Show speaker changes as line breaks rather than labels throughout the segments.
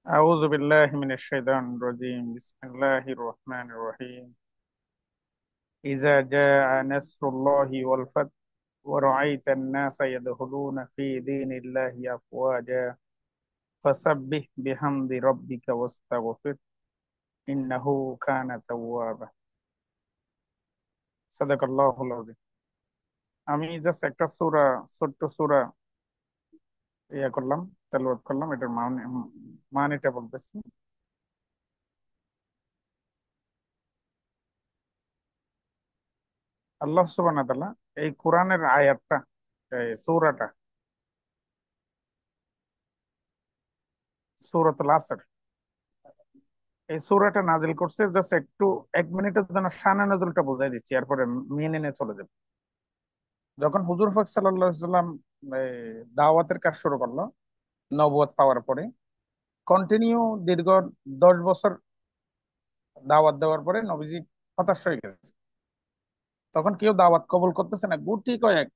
أعوذ بالله من الشيطان الرجيم بسم الله الرحمن الرحيم إذا جاء نصر الله والفتح ورأيت الناس يدخلون في دين الله أفواجا فسبح بحمد ربك واستغفر إنه كان توابا صدق الله العظيم। আমি জাস্ট একটা ছোট্ট সূরা করলাম, তেলাওয়াত করলাম, এটার মানেটা বলতেছি। আল্লাহ সুবহানাহু ওয়া তাআলা এই কোরআনের আয়াতটা, এই সূরাটা, সূরাতুল আসর, এই সূরাটা নাজিল করছে জাস্ট একটু 1 মিনিটের জন্য শানে নজুলটা বুঝাই দিচ্ছি, এরপরে মেনে নিয়ে চলে যাবে। যখন হুজুর পাক সাল্লাল্লাহু আলাইহি সাল্লাম দাওয়াতের কাজ শুরু করলো নবুয়ত পাওয়ার পরে, কন্টিনিউ দীর্ঘ 10 বছর দাওয়াত দেওয়ার পরে নবীজি হতাশ হয়ে গেছে। তখন কেউ দাওয়াত কবুল করতেছে না, গুটি কয়েক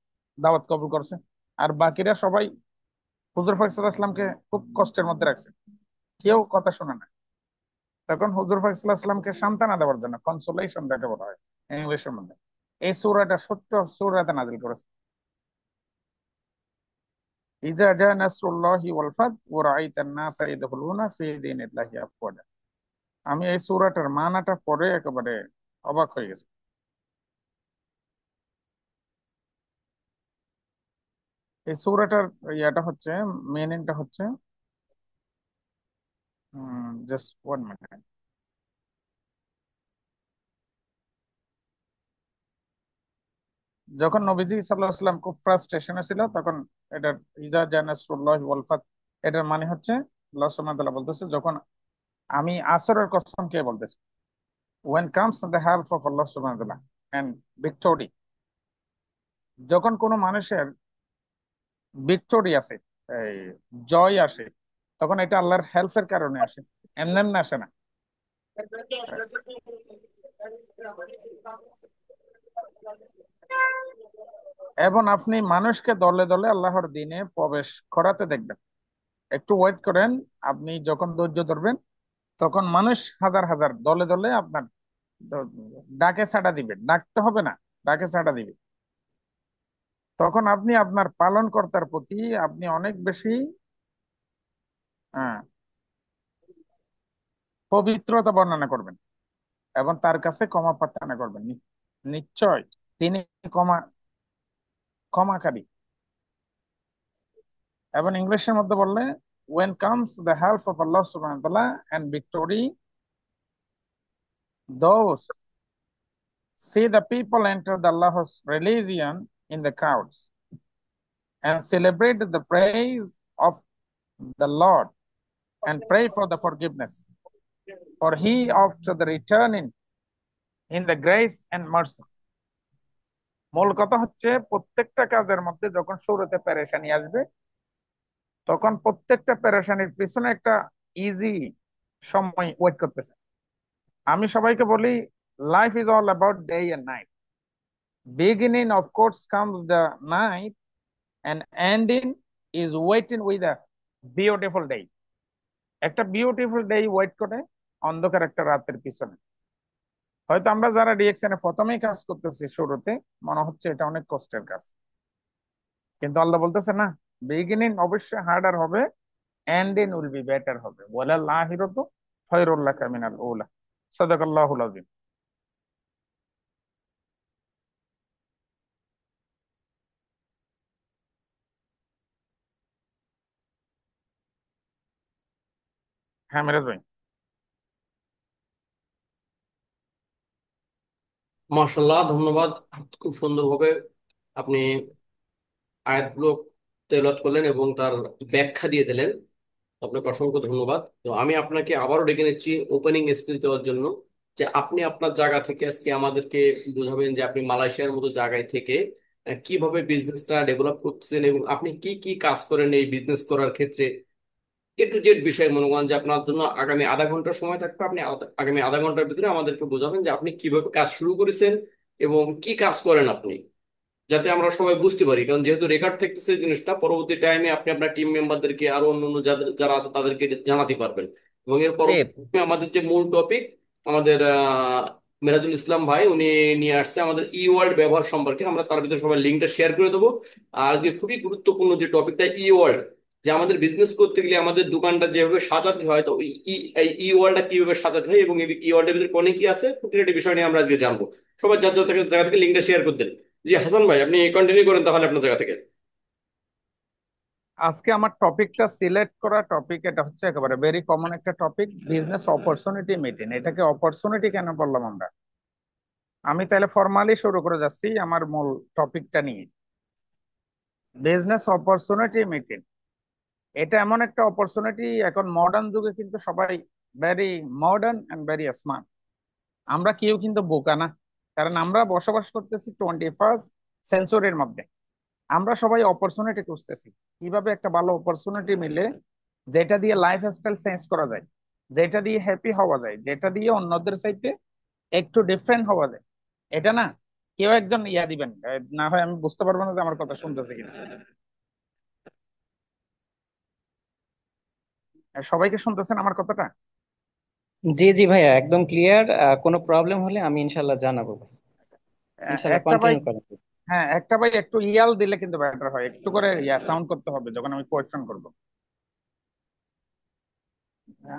দাওয়াত কবুল করছে, আর বাকিরা সবাই হুজুর পাক সাল্লাল্লাহু আলাইহি সাল্লামকে খুব কষ্টের মধ্যে রাখছে, কেউ কথা শোনে না। তখন হুজুর পাক সাল্লাল্লাহু আলাইহি সাল্লামকে সান্ত্বনা দেওয়ার জন্য, কনসোলেশন যাকে বলা হয় ইংলিশের মধ্যে, এই সূরাটা ছোট্ট সূরাতে নাজিল করেছে। ইজা জা নাসরুল্লাহি ওয়াল ফাত ওয়া রাআইতান নাসা ইয়াদখুলুনা ফি দীনিল্লাহি আফওয়াজা। আমি এই সূরাটার মানাটা পড়ে একেবারে অবাক হয়ে গেছি। এই সূরাটার ইয়াটা হচ্ছে, মিনিংটা হচ্ছে, জাস্ট 1 মিনিট। যখন নবীজি সাল্লাল্লাহু আলাইহি সাল্লাম খুব ফ্রাস্ট্রেশনে ছিল, তখন এটার ইজা জা নাসরুল্লাহি ওয়াল ফাত, এটার মানে হচ্ছে আল্লাহ সুবহানাহু ওয়া তাআলা বলতেছে, যখন আমি আসরের কসম কে বলতেছি, when comes the help of Allah subhanahu wa ta'ala and victory, যখন কোনো মানুষের ভিক্টোরি আসে, এই জয় আসে, তখন এটা আল্লাহর হেল্পের কারণে আসে, এমনি এমনি আসে না। এবং আপনি মানুষকে দলে দলে আল্লাহর দিনে প্রবেশ করাতে দেখবেন। একটু ওয়েট করেন, আপনি যখন ধৈর্য ধরবেন, তখন মানুষ হাজার হাজার দলে দলে আপনার দ- ডাকে সাড়া দিবে, ডাকতে হবে না, ডাকে সাড়া দিবে। তখন আপনি আপনার পালনকর্তার প্রতি আপনি অনেক বেশি আহ, পবিত্রতা বর্ণনা করবেন এবং তার কাছে ক্ষমা প্রার্থনা করবেন। নিশ্চয় তিনি ক্ষমা ক্ষমাকারী। এবং ইংলিশের মধ্যে বললে, when comes the help of Allah subhanahu wa ta'ala and victory, those see the people enter the Allah's religion in the crowds and celebrate the praise of the Lord and pray for the forgiveness, for he after the returning in the grace and mercy. মূল কথা হচ্ছে, প্রত্যেকটা কাজের মধ্যে যখন শুরুতে পেরেশানি আসবে, তখন প্রত্যেকটা পেরেশানির পিছনে একটা ইজি সময় ওয়েট করতেছে। আমি সবাইকে বলি, life is all about day and night. Beginning of course comes the night and ending is waiting with a beautiful day. একটা বিউটিফুল ডে ওয়েট করে অন্ধকার একটা রাতের পিছনে। হয়তো আমরা যারা রিয়েকশনে প্রথমেই কাজ করতেছি শুরুতে, মনে হচ্ছে এটা অনেক কষ্টের কাজ, কিন্তু আল্লাহ বলতেছে না, বিগিনিং অবশ্যই হার্ডার হবে, এন্ডিং উইল বি বেটার হবে। ওয়ালাল আখিরাতু খায়রুল লাকা মিনাল উলা। সাদাকাল্লাহুল আযীম। হ্যাঁ মিরাজ ভাই।
মার্শাল্লাহ, ধন্যবাদ। খুব সুন্দরভাবে আপনি আয়াতগুলো তেলাওয়াত করলেন এবং তার ব্যাখ্যা দিয়ে দিলেন। আপনাকে অসংখ্য ধন্যবাদ। তো আমি আপনাকে আবারও ডেকে নিচ্ছি ওপেনিং স্পিচ দেওয়ার জন্য, যে আপনি আপনার জায়গা থেকে আজকে আমাদেরকে বুঝাবেন যে আপনি মালয়েশিয়ার মতো জায়গায় থেকে কিভাবে বিজনেসটা ডেভেলপ করতেছেন এবং আপনি কি কি কাজ করেন এই বিজনেস করার ক্ষেত্রে। এ টু জেড বিষয়ে মনে করেন যে আপনার জন্য আগামী আধা ঘন্টা সময় থাকবে। আপনি আগামী আধা ঘন্টার ভিতরে আমাদেরকে বোঝাবেন যে আপনি কিভাবে কাজ শুরু করেছেন এবং কি কাজ করেন আপনি। যাতে আমরা সবাই বুঝতে পারি, কারণ যেহেতু রেকর্ড থাকতেছে এই জিনিসটা পরবর্তী টাইমে আপনি আপনার টিম মেম্বারদেরকে আরো অন্যান্য যাদের যারা আছে তাদেরকে জানাতে পারবেন। এবং এর
জি
পরবর্তী আমাদের যে মূল টপিক, আমাদের মিরাজুল ইসলাম ভাই উনি নিয়ে আসছে আমাদের ই ওয়ার্ল্ড ব্যবহার সম্পর্কে, আমরা তার ভিতরে সবাই লিঙ্কটা শেয়ার করে দেবো। আর যে খুবই গুরুত্বপূর্ণ যে টপিকটা ই ওয়ার্ল্ড, যে আমাদের বিজনেস করতে গেলে আমাদের দোকানটা যেভাবে সাজাতে হয়, তো এই ই ওয়ার্ল্ডটা কিভাবে সাজাতে হয় এবং এই ই ওয়ার্ল্ডের ভিতরে কোনে কি আছে প্রতিটি বিষয় নিয়ে আমরা আজকে জানবো। সবাই যার যার জায়গা থেকে লিঙ্কটা শেয়ার করে দেন। জি হাসান ভাই, আপনি কন্টিনিউ করেন তাহলে আপনার জায়গা থেকে।
আজকে আমার টপিকটা সিলেক্ট করা টপিক এটা হচ্ছে একেবারে ভেরি কমন একটা টপিক, বিজনেস অপরচুনিটি মিটিং। এটাকে অপরচুনিটি কেন বললাম আমরা? আমি তাহলে ফর্মালি শুরু করে যাচ্ছি আমার মূল টপিকটা নিয়ে। বিজনেস অপরচুনিটি মিটিং এটা এমন একটা অপরচুনিটি, এখন মডার্ন যুগে কিন্তু সবাই very modern and very smart. আমরা কেউ কিন্তু বোকা না, কারণ আমরা বসবাস করতেছি 21st সেঞ্চুরির মধ্যে। আমরা সবাই অপরচুনিটি খুঁজতেছি, কিভাবে একটা ভালো অপরচুনিটি মিলে যেটা দিয়ে লাইফ স্টাইল চেঞ্জ করা যায়, যেটা দিয়ে হ্যাপি হওয়া যায়, যেটা দিয়ে অন্যদের চাইতে একটু ডিফারেন্ট হওয়া যায়। এটা না কেউ একজন ইয়া দিবেন, না হয় আমি বুঝতে পারবো না যে আমার কথা শুনতেছে কিনা। সবাইকে শুনতেছেন আমার কথাটা?
জি জি ভাইয়া, একদম ক্লিয়ার। কোনো প্রবলেম হলে আমি ইনশাল্লাহ জানাবো ভাই। ইনশাল্লাহ
একটা ভাই,
কন্টিনিউ করেন।
হ্যাঁ একটা ভাই একটু ইয়াল দিলে কিন্তু বেটার হয়, একটু করে ইয়া সাউন্ড করতে হবে যখন আমি কোয়েশ্চেন করব।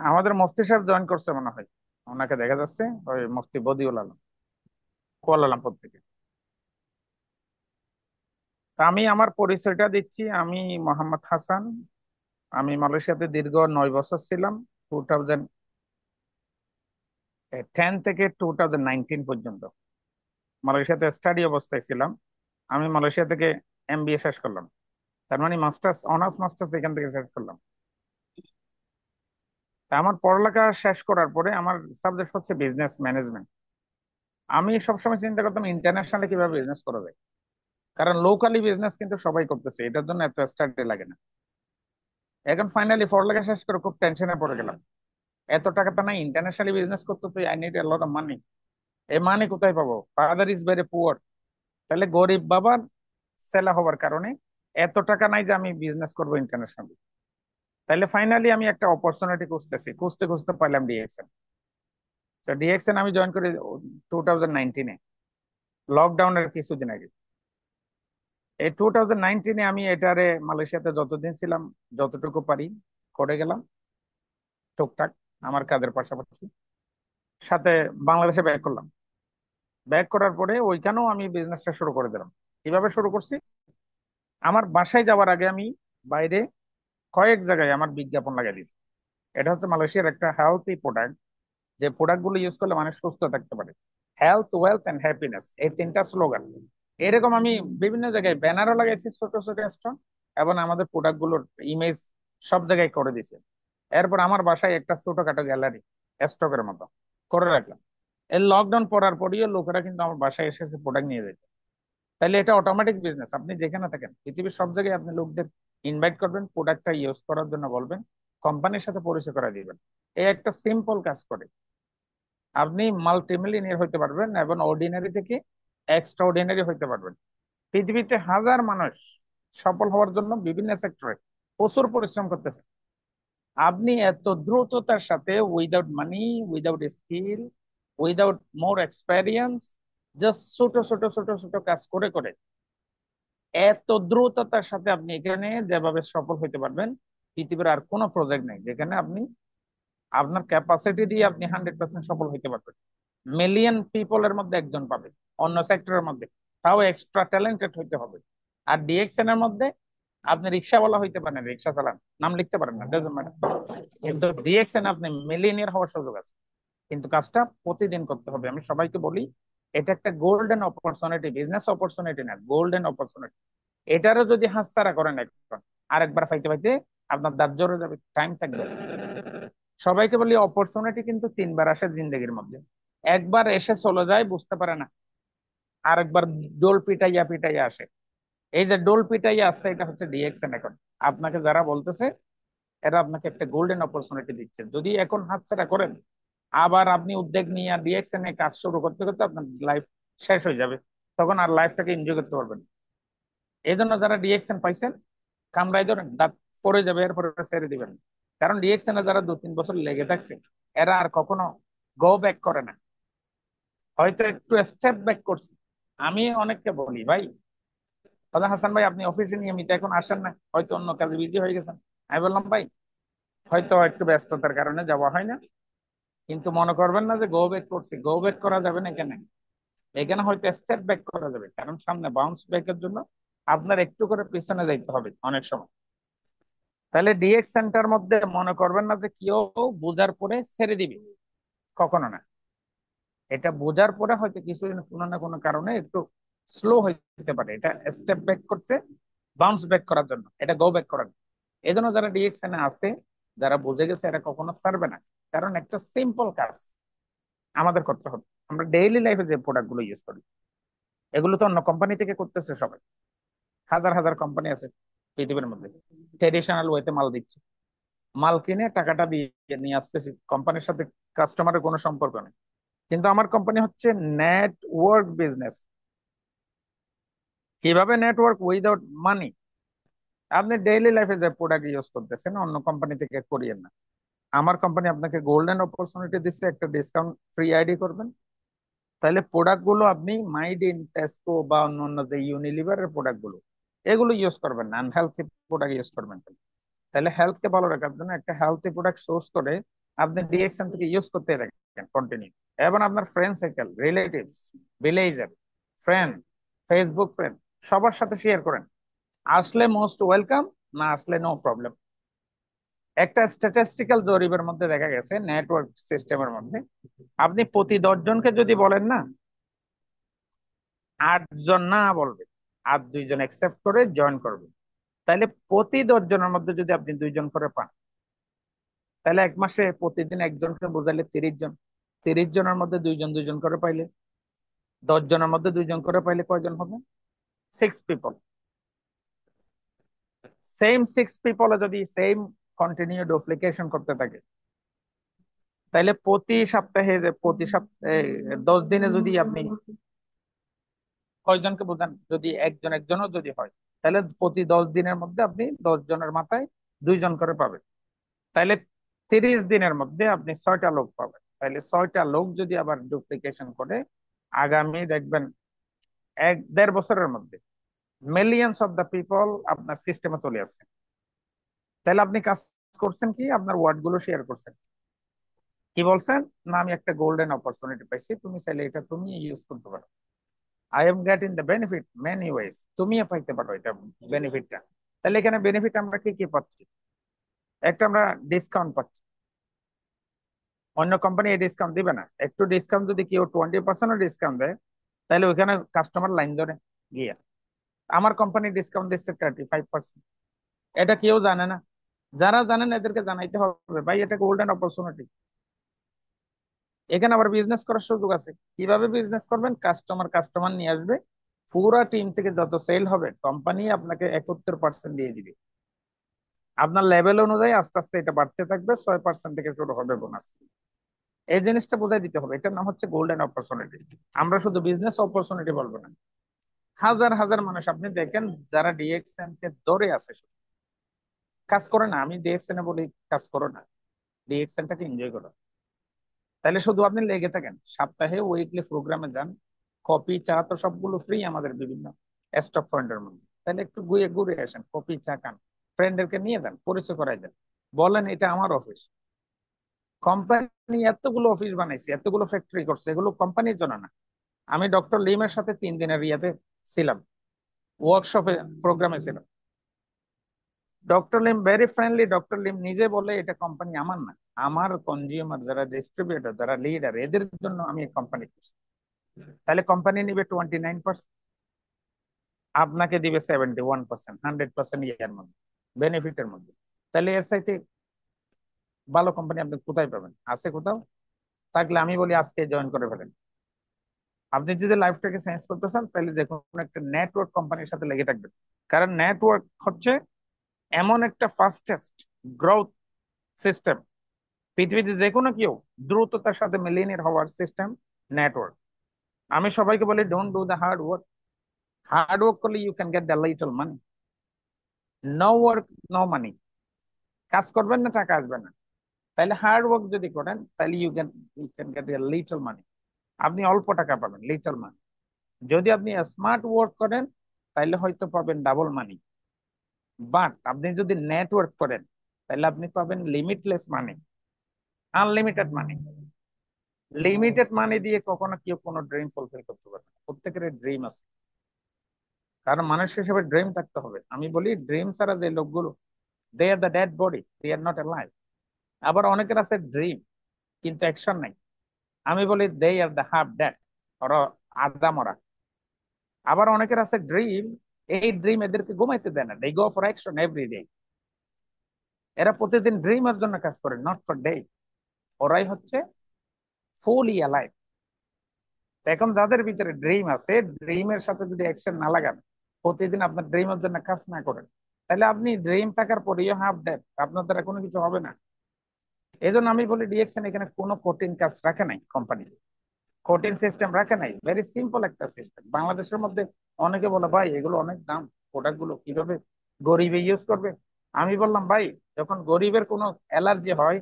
আমাদের মুফতি সাহেব জয়েন করছে মনে হয়, ওনাকে দেখা যাচ্ছে, ওই মুফতি বদিউল আলম, কুয়ালালামপুর থেকে। তা আমি আমার পরিচয়টা দিচ্ছি, আমি মোহাম্মদ হাসান। আমি মালয়েশিয়াতে দীর্ঘ 9 বছর ছিলাম, 2010 থেকে 2019 পর্যন্ত মালয়েশিয়াতে স্টাডি অবস্থায় ছিলাম। আমি মালয়েশিয়া থেকে এমবিএ শেষ করলাম, তার মানে মাস্টার্স, অনার্স মাস্টার্স এখান থেকে শেষ করলাম। তা আমার পড়ালেখা শেষ করার পরে আমার সাবজেক্ট হচ্ছে বিজনেস ম্যানেজমেন্ট। আমি সবসময় চিন্তা করতাম ইন্টারন্যাশনালি কিভাবে বিজনেস করা যায়, কারণ লোকালি বিজনেস কিন্তু সবাই করতেছে, এটার জন্য এত স্টাডি লাগে না। এখন ফাইনালি পড়ালেখা শেষ করে খুব টেনশনে পড়ে গেলাম, এত টাকা তো নাই, ইন্টারন্যাশনালি বিজনেস করতে তো I need a lot of money. এই মানি কোথায় পাবো? ফাদার ইজ ভেরি পুয়ার, তাহলে গরিব বাবার ছেলে হওয়ার কারণে এত টাকা নাই যে আমি বিজনেস করবো ইন্টারন্যাশনালি। তাহলে ফাইনালি আমি একটা অপরচুনিটি খুঁজতেছি, খুঁজতে খুঁজতে পাইলাম ডিএক্সএন। তো ডিএক্সএন আমি জয়েন করি 2019-এ, লকডাউনের কিছুদিন আগে। এই 2019-এ আমি এটারে মালয়েশিয়াতে যতদিন ছিলাম যতটুকু পারি করে গেলাম টুকটাক আমার কাজের পাশাপাশি, সাথে বাংলাদেশে ব্যাক করলাম। ব্যাক করার পরে ওইখানেও আমি বিজনেসটা শুরু করে দিলাম। কিভাবে শুরু করছি? আমার বাসায় যাওয়ার আগে আমি বাইরে কয়েক জায়গায় আমার বিজ্ঞাপন লাগাই দিয়েছি। এটা হচ্ছে মালয়েশিয়ার একটা হেলথি প্রোডাক্ট, যে প্রোডাক্ট গুলো ইউজ করলে মানুষ সুস্থ থাকতে পারে। হেলথ, ওয়েলথ এন্ড হ্যাপিনেস, এই তিনটা স্লোগান। এরকম আমি বিভিন্ন জায়গায় ব্যানারও লাগাইছি ছোট ছোট স্টোন, এবং আমাদের প্রোডাক্ট গুলোর ইমেজ সব জায়গায় করে দিয়েছি। এরপর আমার বাসায় একটা ছোটখাটো গ্যালারি স্টকের মতো করে রাখলাম। এই লকডাউন পড়ার পরেও লোকেরা কিন্তু আমার বাসায় এসে প্রোডাক্ট নিয়ে যেত। তাহলে এটা অটোমেটিক বিজনেস, আপনি যেখানে থাকেন পৃথিবীর সব জায়গায় আপনি লোকদের ইনভাইট করবেন, প্রোডাক্টটা ইউজ করার জন্য বলবেন, কোম্পানির সাথে পরিচয় করা দিবেন। এই একটা সিম্পল কাজ করে আপনি মাল্টিমিলিয়নিয়ার হইতে পারবেন এবং অর্ডিনারি থেকে এক্সট্রা অর্ডিনারি হইতে পারবেন। পৃথিবীতে হাজার মানুষ সফল হওয়ার জন্য বিভিন্ন সেক্টরে প্রচুর পরিশ্রম করতেছে। আপনি এত দ্রুততার সাথে, without money, without skill, without more experience, just ছোট ছোট ছোট ছোট কাজ করে করে এত দ্রুততার সাথে আপনি এখানে যেভাবে সফল হইতে পারবেন, পৃথিবীর আর কোনো প্রজেক্ট নেই যেখানে আপনি আপনার ক্যাপাসিটি দিয়ে আপনি 100% সফল হইতে পারবেন। মিলিয়ন পিপলের মধ্যে একজন পাবে অন্য সেক্টরের মধ্যে, তাও এক্সট্রা ট্যালেন্টেড হইতে হবে। আর ডিএক্সএন এর মধ্যে আপনি রিক্সাওয়ালা হইতে পারেন, রিক্সা চালান, নাম লিখতে পারেন না, ডাজন্ট ম্যাটার, কিন্তু ডিএক্সএন আপনি মিলিয়নিয়ার হওয়ার সুযোগ আছে। কিন্তু কাজটা প্রতিদিন করতে হবে। আমি সবাইকে বলি এটা একটা গোল্ডেন অপরচুনিটি, বিজনেস অপরচুনিটি না, গোল্ডেন অপরচুনিটি। এটারও যদি হাতছাড়া করেন এখন, আরেকবার পাইতে পাইতে আপনার দাঁত জোরে যাবে, টাইম থাকবে না। সবাইকে বলি অপরচুনিটি কিন্তু 3বার আসে জিন্দগির মধ্যে, একবার এসে চলে যায় বুঝতে পারে না, আরেকবার ডোল পিটাইয়া পিটাইয়া আসে। এই যে ডোল পিটাইয়া আসছে এটা হচ্ছে ডিএক্সএন। এখন আপনাকে যারা বলতেছে এরা আপনাকে একটা গোল্ডেন অপরচুনিটি দিচ্ছে, যদি এখন হাতছাড়া করেন আবার আপনি উদ্যোগ নিয়ে ডিএক্সএন এ কাজ শুরু করতে করতে আপনার লাইফ শেষ হয়ে যাবে, তখন আর লাইফটাকে এনজয় করতে পারবেন না। এই জন্য যারা ডিএক্সএন পাইছেন কামড়াই ধরেন, দাঁত পড়ে যাবে, এরপরে ছেড়ে দিবেন। কারণ ডিএক্সএন এ যারা 2-3 বছর লেগে থাকছে এরা আর কখনো গো ব্যাক করে না, হয়তো একটু স্টেপ ব্যাক করছে। আমি অনেককে বলি, ভাই দাদা হাসান ভাই আপনি অফিসে নিয়মিত এখন আসেন না, হয়তো অন্য কাজে বিজি হয়ে গেছেন। আমি বললাম ভাই হয়তো একটু ব্যস্ততার কারণে যাওয়া হয় না, কিন্তু মনে করবেন না যে গো ব্যাক করছি। গো ব্যাক করা যাবে না এখানে, এখানে হয়তো স্টেপ ব্যাক করা যাবে, কারণ সামনে বাউন্স ব্যাকের জন্য আপনার একটু করে পিছনে যাইতে হবে অনেক সময়। তাহলে ডিএক্স সেন্টার মধ্যে মনে করবেন না যে কেউ বোঝার পরে ছেড়ে দিবে, কখনো না। এটা বোঝার পরে হয়তো কিছু কোনো না কোনো কারণে একটু স্লো হইতে পারে, এটা স্টেপ ব্যাক করছে বাউন্স ব্যাক করার জন্য, এটা গো ব্যাক করার। এই জন্য যারা ডিএক্সএন এ আছে, যারা বুঝে গেছে এরা কখনো ছাড়বে না। কারণ একটা সিম্পল কাজ আমাদের করতে হবে। আমরা ডেইলি লাইফে যে প্রোডাক্ট গুলো ইউজ করি এগুলো তো অন্য কোম্পানি থেকে করতেছে সবাই, হাজার হাজার কোম্পানি আছে পৃথিবীর মধ্যে, ট্রেডিশনাল ওয়েতে মাল দিচ্ছে, মাল কিনে টাকাটা দিয়ে নিয়ে আসতেছি, কোম্পানির সাথে কাস্টমারের কোনো সম্পর্ক নেই। কিন্তু আমার কোম্পানি হচ্ছে নেটওয়ার্ক বিজনেস। কিভাবে নেটওয়ার্ক? উইদাউট মানি। আপনি ডেইলি লাইফে যে প্রোডাক্ট ইউজ করতেছেন অন্য কোম্পানি থেকে করিয়েন না। আমার কোম্পানি আপনাকে গোল্ডেন অপরচুনিটি দিচ্ছে, একটা ডিসকাউন্ট ফ্রি আইডি করবেন, তাহলে প্রোডাক্ট গুলো আপনি মাইডিন, টেস্কো বা অন্য যে ইউনিলিভারের প্রোডাক্ট গুলো এগুলো ইউজ করবেন না, আনহেলথি প্রোডাক্ট ইউজ করবেন। তাহলে হেলথ কে ভালো রাখার জন্য একটা হেলথি প্রোডাক্ট সোর্স করে আপনি ডিএক্সএন থেকে ইউজ করতে রাখেন কন্টিনিউ। এবং আপনার friend circle, relatives, villager, friend, Facebook friend, সবার সাথে শেয়ার করেন। আসলে মোস্ট ওয়েলকাম, না আসলে নো প্রবলেম। একটা স্ট্যাটিস্টিক্যাল জরিপের মধ্যে দেখা গেছে নেটওয়ার্ক সিস্টেমের মধ্যে আপনি প্রতি 10 জনকে যদি বলেন না, 8 জন না বলবে, আর 2 জন অ্যাকসেপ্ট করে জয়েন করবে। তাহলে প্রতি 10 জনের মধ্যে যদি আপনি 2 জন করে পান, তাহলে এক মাসে প্রতিদিন একজনকে বোঝাইলে 30 জন, 30 জনের মধ্যে 2 জন 2 জন করে পাইলে, 10 জনের মধ্যে 2 জন করে পাইলে কয়জন হবে? 6 পিপল। সেম 6 পিপল যদি সেম কন্টিনিউ ডুপ্লিকেশন করতে থাকে, তাহলে প্রতি সপ্তাহে যে প্রতি সপ্তাহে 10 দিনে যদি আপনি কয়জনকে বোঝান, যদি একজন একজনও যদি হয়, তাহলে প্রতি 10 দিনের মধ্যে আপনি 10 জনের মাথায় 2 জন করে পাবেন। তাহলে 30 দিনের মধ্যে আপনি 6টা লোক পাবেন। তাহলে 6টা লোক যদি আবার ডুপ্লিকেশন করে, আগামী দেখবেন 1-1.5 বছরের মধ্যে মিলিয়ন্স অফ দ্য পিপল আপনার সিস্টেমে চলে আসছে। তাহলে আপনি কাজ করছেন কি? আপনার ওয়ার্ড গুলো শেয়ার করছেন, কি বলছেন না আমি একটা গোল্ডেন অপরচুনিটি পাইছি, তুমি চাইলে এটা তুমি ইউজ করতে পারো। I am getting the benefit many ways, তুমিও পাইতে পারো এটা বেনিফিটটা। তাহলে এখানে বেনিফিট আমরা কি কি পাচ্ছি? একটা আমরা ডিসকাউন্ট পাচ্ছি, অন্য কোম্পানি এই ডিসকাউন্ট দিবে না। একটু ডিসকাউন্ট যদি কেউ 20% ডিসকাউন্ট দেয়, তাহলে ওইখানে কাস্টমার লাইন ধরে গিয়ে। আমার কোম্পানি ডিসকাউন্ট দিচ্ছে 35%, এটা কেউ জানে না। যারা জানেন এদেরকে জানাইতে হবে, ভাই এটা গোল্ডেন অপরচুনিটি। এখানে আবার বিজনেস করার সুযোগ আছে। কিভাবে বিজনেস করবেন? কাস্টমার কাস্টমার নিয়ে আসবে, পুরা টিম থেকে যত সেল হবে কোম্পানি আপনাকে 71% দিয়ে দিবে। আপনার লেভেল অনুযায়ী আস্তে আস্তে এটা বাড়তে থাকবে, 6% থেকে শুরু হবে বোনাস। এই জিনিসটা বোঝাই দিতে হবে, এটার নাম হচ্ছে গোল্ডেন অপরচুনিটি। আমরা শুধু বিজনেস অপরচুনিটি বলবো না। হাজার হাজার মানুষ আপনি দেখেন যারা ডিএক্সএন কে ধরে আছে, কাজ করে না। আমি ডিএক্সএন এ বলি কাজ করো না, ডিএক্সএন টাকে এনজয় করো। তাহলে শুধু আপনি লেগে থাকেন, সপ্তাহে উইকলি প্রোগ্রামে যান, কফি চা তো সবগুলো ফ্রি আমাদের বিভিন্ন স্টক পয়েন্টের মধ্যে। তাহলে একটু ঘুরে ঘুরে আসেন, কফি চা খান, ফ্রেন্ডদেরকে নিয়ে যান, পরিচয় করাই দেন, বলেন এটা আমার অফিস। কোম্পানি এতগুলো অফিস বানাইছে, এতগুলো ফ্যাক্টরি করছে, এগুলো কোম্পানির জন্য না। আমি ডক্টর লিমের সাথে 3 দিনের ইয়াতে ছিলাম, ওয়ার্কশপে প্রোগ্রামে ছিলাম। Doctor Lim very friendly. Doctor Lim নিজে বলে এটা কোম্পানি আমার না, আমার কনজিউমার যারা ডিস্ট্রিবিউটর, যারা লিডার, এদের জন্য আমি কোম্পানি করছি। তাহলে কোম্পানি নিবে 29%, আপনাকে দিবে 71%, 100% ইয়ার মধ্যে বেনিফিটের মধ্যে। তাহলে এর সাথে ভালো কোম্পানি আপনি কোথায় পাবেন? আছে কোথাও? থাকলে আমি বলি আজকে জয়েন করে ফেলেন। আপনি যদি লাইফটাকে চেঞ্জ করতে চান, তাহলে যে কোনো একটা নেটওয়ার্ক কোম্পানির সাথে লেগে থাকবেন। কারণ নেটওয়ার্ক হচ্ছে এমন একটা ফাস্টেস্ট গ্রোথ সিস্টেম, পৃথিবীতে যে কোনো কেউ দ্রুততার সাথে মিলিয়নিয়ার হওয়ার সিস্টেম নেটওয়ার্ক। আমি সবাইকে বলি don't do the hard work, hard work করলে you can get the little money. No work no money. কাজ করবেন না, টাকা আসবে না। তাহলে হার্ড ওয়ার্ক যদি করেন তাহলে you can get a little money. আপনি অল্প টাকা পাবেন, লিটল মানি। যদি আপনি স্মার্ট ওয়ার্ক করেন তাহলে হয়তো পাবেন ডাবল মানি। বাট আপনি যদি নেটওয়ার্ক করেন তাহলে আপনি পাবেন লিমিটলেস মানি, আনলিমিটেড মানি। লিমিটেড মানি দিয়ে কখনো কেউ কোনো ড্রিম ফুলফিল করতে পারবে না। প্রত্যেকের ড্রিম আছে, কারণ মানুষ হিসেবে ড্রিম থাকতে হবে। আমি বলি ড্রিম ছাড়া যে লোকগুলো, they are the dead body, they are not alive. আবার অনেকের আছে ড্রিম কিন্তু অ্যাকশন নাই। আমি বলি they are the half dead, ওরা আধা মরা। আবার অনেকের আছে ড্রিম, এই ড্রিম এদেরকে ঘুমাইতে দেয় না, they go for action every day. এরা প্রতিদিন ড্রিমের জন্য কাজ করে, নট ফর ডে। ওরাই হচ্ছে ফুলি অ্যালাইভ। এখন যাদের ভিতরে ড্রিম আছে, ড্রিমের সাথে যদি অ্যাকশন না লাগান, প্রতিদিন আপনার ড্রিমের জন্য কাজ না করেন, তাহলে আপনি ড্রিম থাকার পরেও হাফ ডেড, আপনার দ্বারা কোনো কিছু হবে না। এই জন্য আমি বলি ডিএক্সএন এখানে কোনো কঠিন কাজ রাখে নাই, কোম্পানি কঠিন সিস্টেম রাখে নাই, ভেরি সিম্পল একটা সিস্টেম। বাংলাদেশের মধ্যে অনেকে বলে ভাই এগুলো অনেক দাম, প্রোডাক্ট গুলো কিভাবে গরিবে ইউজ করবে। আমি বললাম ভাই, যখন গরিবের কোনো অ্যালার্জি হয়,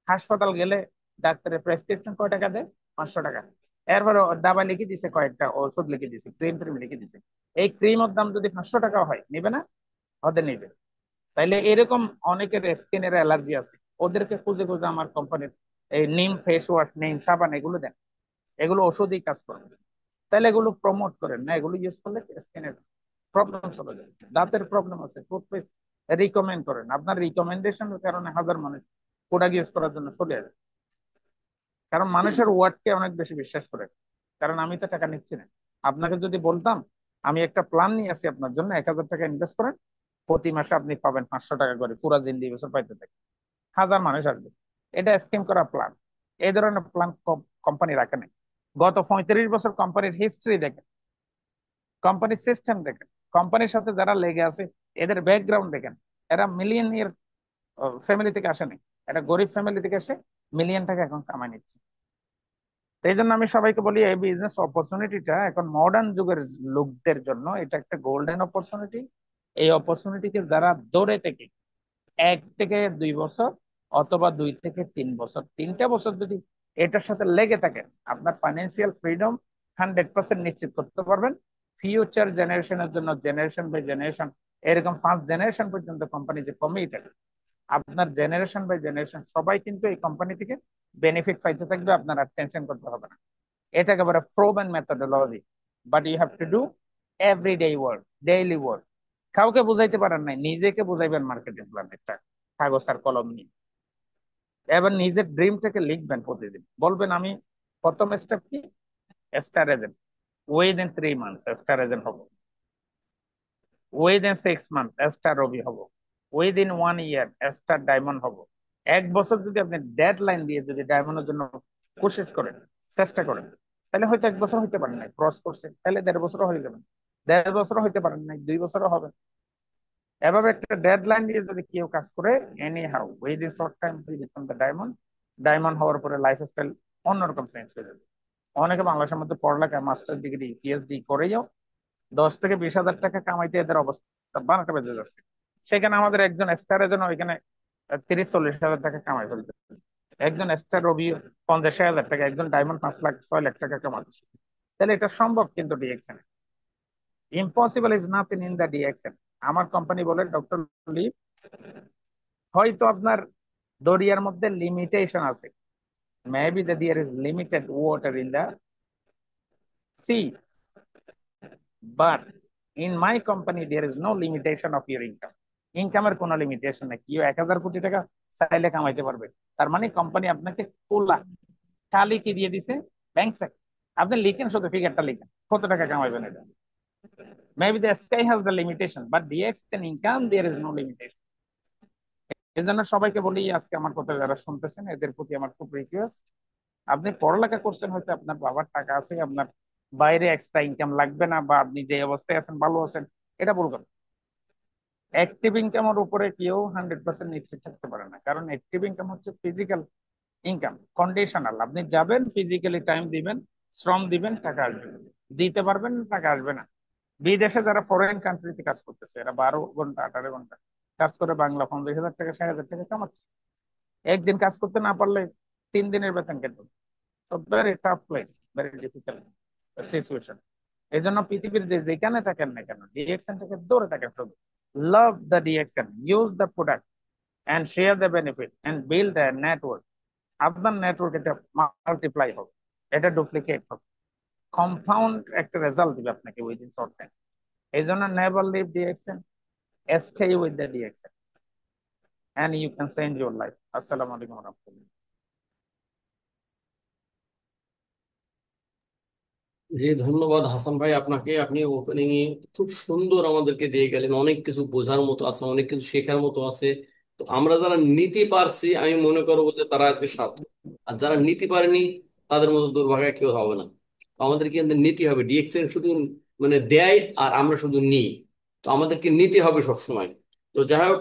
হাসপাতাল গেলে ডাক্তারের প্রেসক্রিপশন কয় টাকা দেয়? 500 টাকা। এরপরে দাবা লিখে দিছে, কয়েকটা ওষুধ লিখে দিছে, ক্রিম ট্রিম লিখে দিছে। এই ক্রিমের দাম যদি 500 টাকা হয়, নিবে না? ওদের নিবে। তাইলে এরকম অনেকের স্কিনের অ্যালার্জি আছে, ওদেরকে খুঁজে খুঁজে আমার কোম্পানির এই নিম ফেস ওয়াশ, নিম সাবান এগুলো দেন, এগুলো ওষুধই কাজ করে। তাহলে এগুলো প্রমোট করেন না, এগুলো ইউজ করলে স্কিনের প্রবলেম চলে যায়। দাঁতের প্রবলেম আছে, টুথপেস্ট রিকমেন্ড করেন, আপনার রিকমেন্ডেশনের কারণে হাজার মানুষ প্রোডাক্ট ইউজ করার জন্য চলে আসে। কারণ মানুষের ওয়ার্ডকে অনেক বেশি বিশ্বাস করে। কারণ আমি তো টাকা নিচ্ছি না। আপনাকে যদি বলতাম আমি একটা প্ল্যান নিয়ে আসি আপনার জন্য, 1000 টাকা ইনভেস্ট করেন, প্রতি মাসে আপনি পাবেন 500 টাকা করে, পুরা জিন্দিগি বছর পাইতে থাকে, হাজার মানুষ আসবে। এটা স্কিম করা প্ল্যান। এই ধরনের প্ল্যান কোম্পানি রাখে নাই। গত 35 বছর কোম্পানির হিস্ট্রি দেখেন, কোম্পানির সিস্টেম দেখেন, কোম্পানির সাথে যারা লেগে আছে এদের ব্যাকগ্রাউন্ড দেখেন। এরা মিলিয়ন ইয়ার ফ্যামিলি থেকে আসেনি, এটা গরিব ফ্যামিলি থেকে এসে মিলিয়ন টাকা এখন কামাই নিচ্ছে। তো এই জন্য আমি সবাইকে বলি এই বিজনেস অপরচুনিটিটা এখন মডার্ন যুগের লোকদের জন্য এটা একটা গোল্ডেন অপরচুনিটি। এই অপরচুনিটিকে যারা ধরে থেকে 1 থেকে 2 বছর অথবা 2 থেকে 3 বছর, 3টা বছর যদি এটার সাথে লেগে থাকেন, আপনার ফাইন্যান্সিয়াল ফ্রিডম 100% নিশ্চিত করতে পারবেন। ফিউচার জেনারেশনের জন্য, জেনারেশন বাই জেনারেশন, এরকম 5 জেনারেশন পর্যন্ত কোম্পানি যে কমিটেড, আপনার জেনারেশন বাই জেনারেশন সবাই কিন্তু এই কোম্পানি থেকে বেনিফিট পাইতে থাকবে, আপনার আর টেনশন করতে হবে না। এটা একেবারে proven methodology. But you have to do everyday work, daily work. কাউকে বুঝাইতে পারেন নাই, নিজেকে বুঝাইবেন মার্কেটিং প্ল্যান একটা কাগজ আর কলম নিয়ে। এবার নিজের ড্রিমটাকে লিখবেন প্রতিদিন, বলবেন আমি প্রথম স্টেপ কি, star agent. Within 3 months star agent হবো, উইদিন 6 মান্থ স্টার রবি হবো, উইদিন 1 ইয়ার স্টার ডায়মন্ড হবো। 1 বছর যদি আপনি ডেড লাইন দিয়ে যদি ডায়মন্ডের জন্য কোশিশ করেন, চেষ্টা করেন, তাহলে হয়তো 1 বছর হইতে পারেন নাই, ক্রস করছে, তাহলে 1.5 বছরও হয়ে যাবেন। 1.5 বছরও হইতে পারেন নাই, 2 বছরও হবে। এভাবে একটা ডেডলাইন দিয়ে যদি কেউ কাজ করে, any how within short time become the diamond. Diamond হওয়ার পরে লাইফস্টাইল অন্যরকম চেঞ্জ হয়ে যাবে। অনেকে বাংলাদেশের মধ্যে পড়ালেখা, মাস্টার ডিগ্রি, পিএইচডি করেও 10 থেকে 20 হাজার টাকা কামাইতে এদের অবস্থা 12টা বেজে যাচ্ছে। সেখানে আমাদের একজন স্টারের জন্য ওইখানে 30-40 হাজার টাকা কামাই ফেলতে, একজন স্টার রবি 50,000 টাকা, একজন ডায়মন্ড 5 লাখ 6 লাখ টাকা কামাচ্ছে। তাহলে এটা সম্ভব কিন্তু DXN. Impossible is nothing in the DXN. আমার কোম্পানি বলে ডক্টর লি, হয়তো আপনার দরিয়ার মধ্যে লিমিটেশন আছে, maybe the there is limited water in the sea, but in my company there is no limitation of your income. ইনকামের কোনো limitation নেই, কেউ 1000 কোটি টাকা চাইলে কামাইতে পারবে। তার মানে কোম্পানি আপনাকে খোলা খালি কি দিয়ে দিছে, ব্যাংক চেক। আপনি লিখেন, শুধু ফিগারটা লিখেন, কত টাকা কামাইবেন এটা। Maybe the sky has the limitation, but the extent income there is no limitation. এই জন্য সবাইকে বলি, আজকে আমার কথা যারা শুনতেছেন এদের প্রতি আমার খুব রিকোয়েস্ট, আপনি পড়ালেখা করছেন, হয়তো আপনার বাবার টাকা আছে, আপনার বাইরে এক্সট্রা ইনকাম লাগবে না, বা আপনি যে অবস্থায় আছেন ভালো আছেন, এটা বলবেন। অ্যাক্টিভ ইনকামের উপরে কেউ 100% নিশ্চিত থাকতে পারে না, কারণ অ্যাক্টিভ ইনকাম হচ্ছে ফিজিক্যাল ইনকাম, কন্ডিশনাল। আপনি যাবেন, ফিজিক্যালি টাইম দিবেন, শ্রম দিবেন, টাকা আসবে। দিতে পারবেন না, টাকা আসবে না। বিদেশে যারা ফরেন কান্ট্রিতে কাজ করতেছে, এরা 12 ঘন্টা 18 ঘন্টা কাজ করে বাংলা 50,000 টাকা 60,000 টাকা কামাচ্ছে। একদিন কাজ করতে না পারলে 3 দিনের বেতন কেটে। Very tough place, very difficult situation. এই জন্য পৃথিবীর যে যেখানে থাকেন না কেন, ডিএক্সএন থেকে দূরে থাকেন শুধু। Love the DXN, use the product and share the benefit and build a network. আপনার নেটওয়ার্ক এটা মাল্টিপ্লাই হবে, এটা ডুপ্লিকেট হবে, কম্পাউন্ড একটা রেজাল্ট দিবে আপনাকে উইদিন শর্ট টাইম। এই জন্য never leave DXN, stay with the DXN and you can change your life. আসসালামু আলাইকুম ওয়া রাহমাতুল্লাহ।
জি, ধন্যবাদ হাসান ভাই আপনাকে। আপনি ওপেনিং এ খুব সুন্দর আমাদেরকে দিয়ে গেলেন, অনেক কিছু বোঝার মতো আছে, অনেক কিছু শেখার মতো আছে। তো আমরা যারা নিতে পারছি আমি মনে করবো যে তারা আজকে সার্থক, আর যারা নিতে পারেনি তাদের মতো দুর্ভাগ্য কেউ হবে না। তো আমাদেরকে কিন্তু নিতে হবে। ডিএক্সএন শুধু মানে দেয় আর আমরা শুধু নিই, তো আমাদেরকে নিতে হবে সবসময়। তো যাই হোক,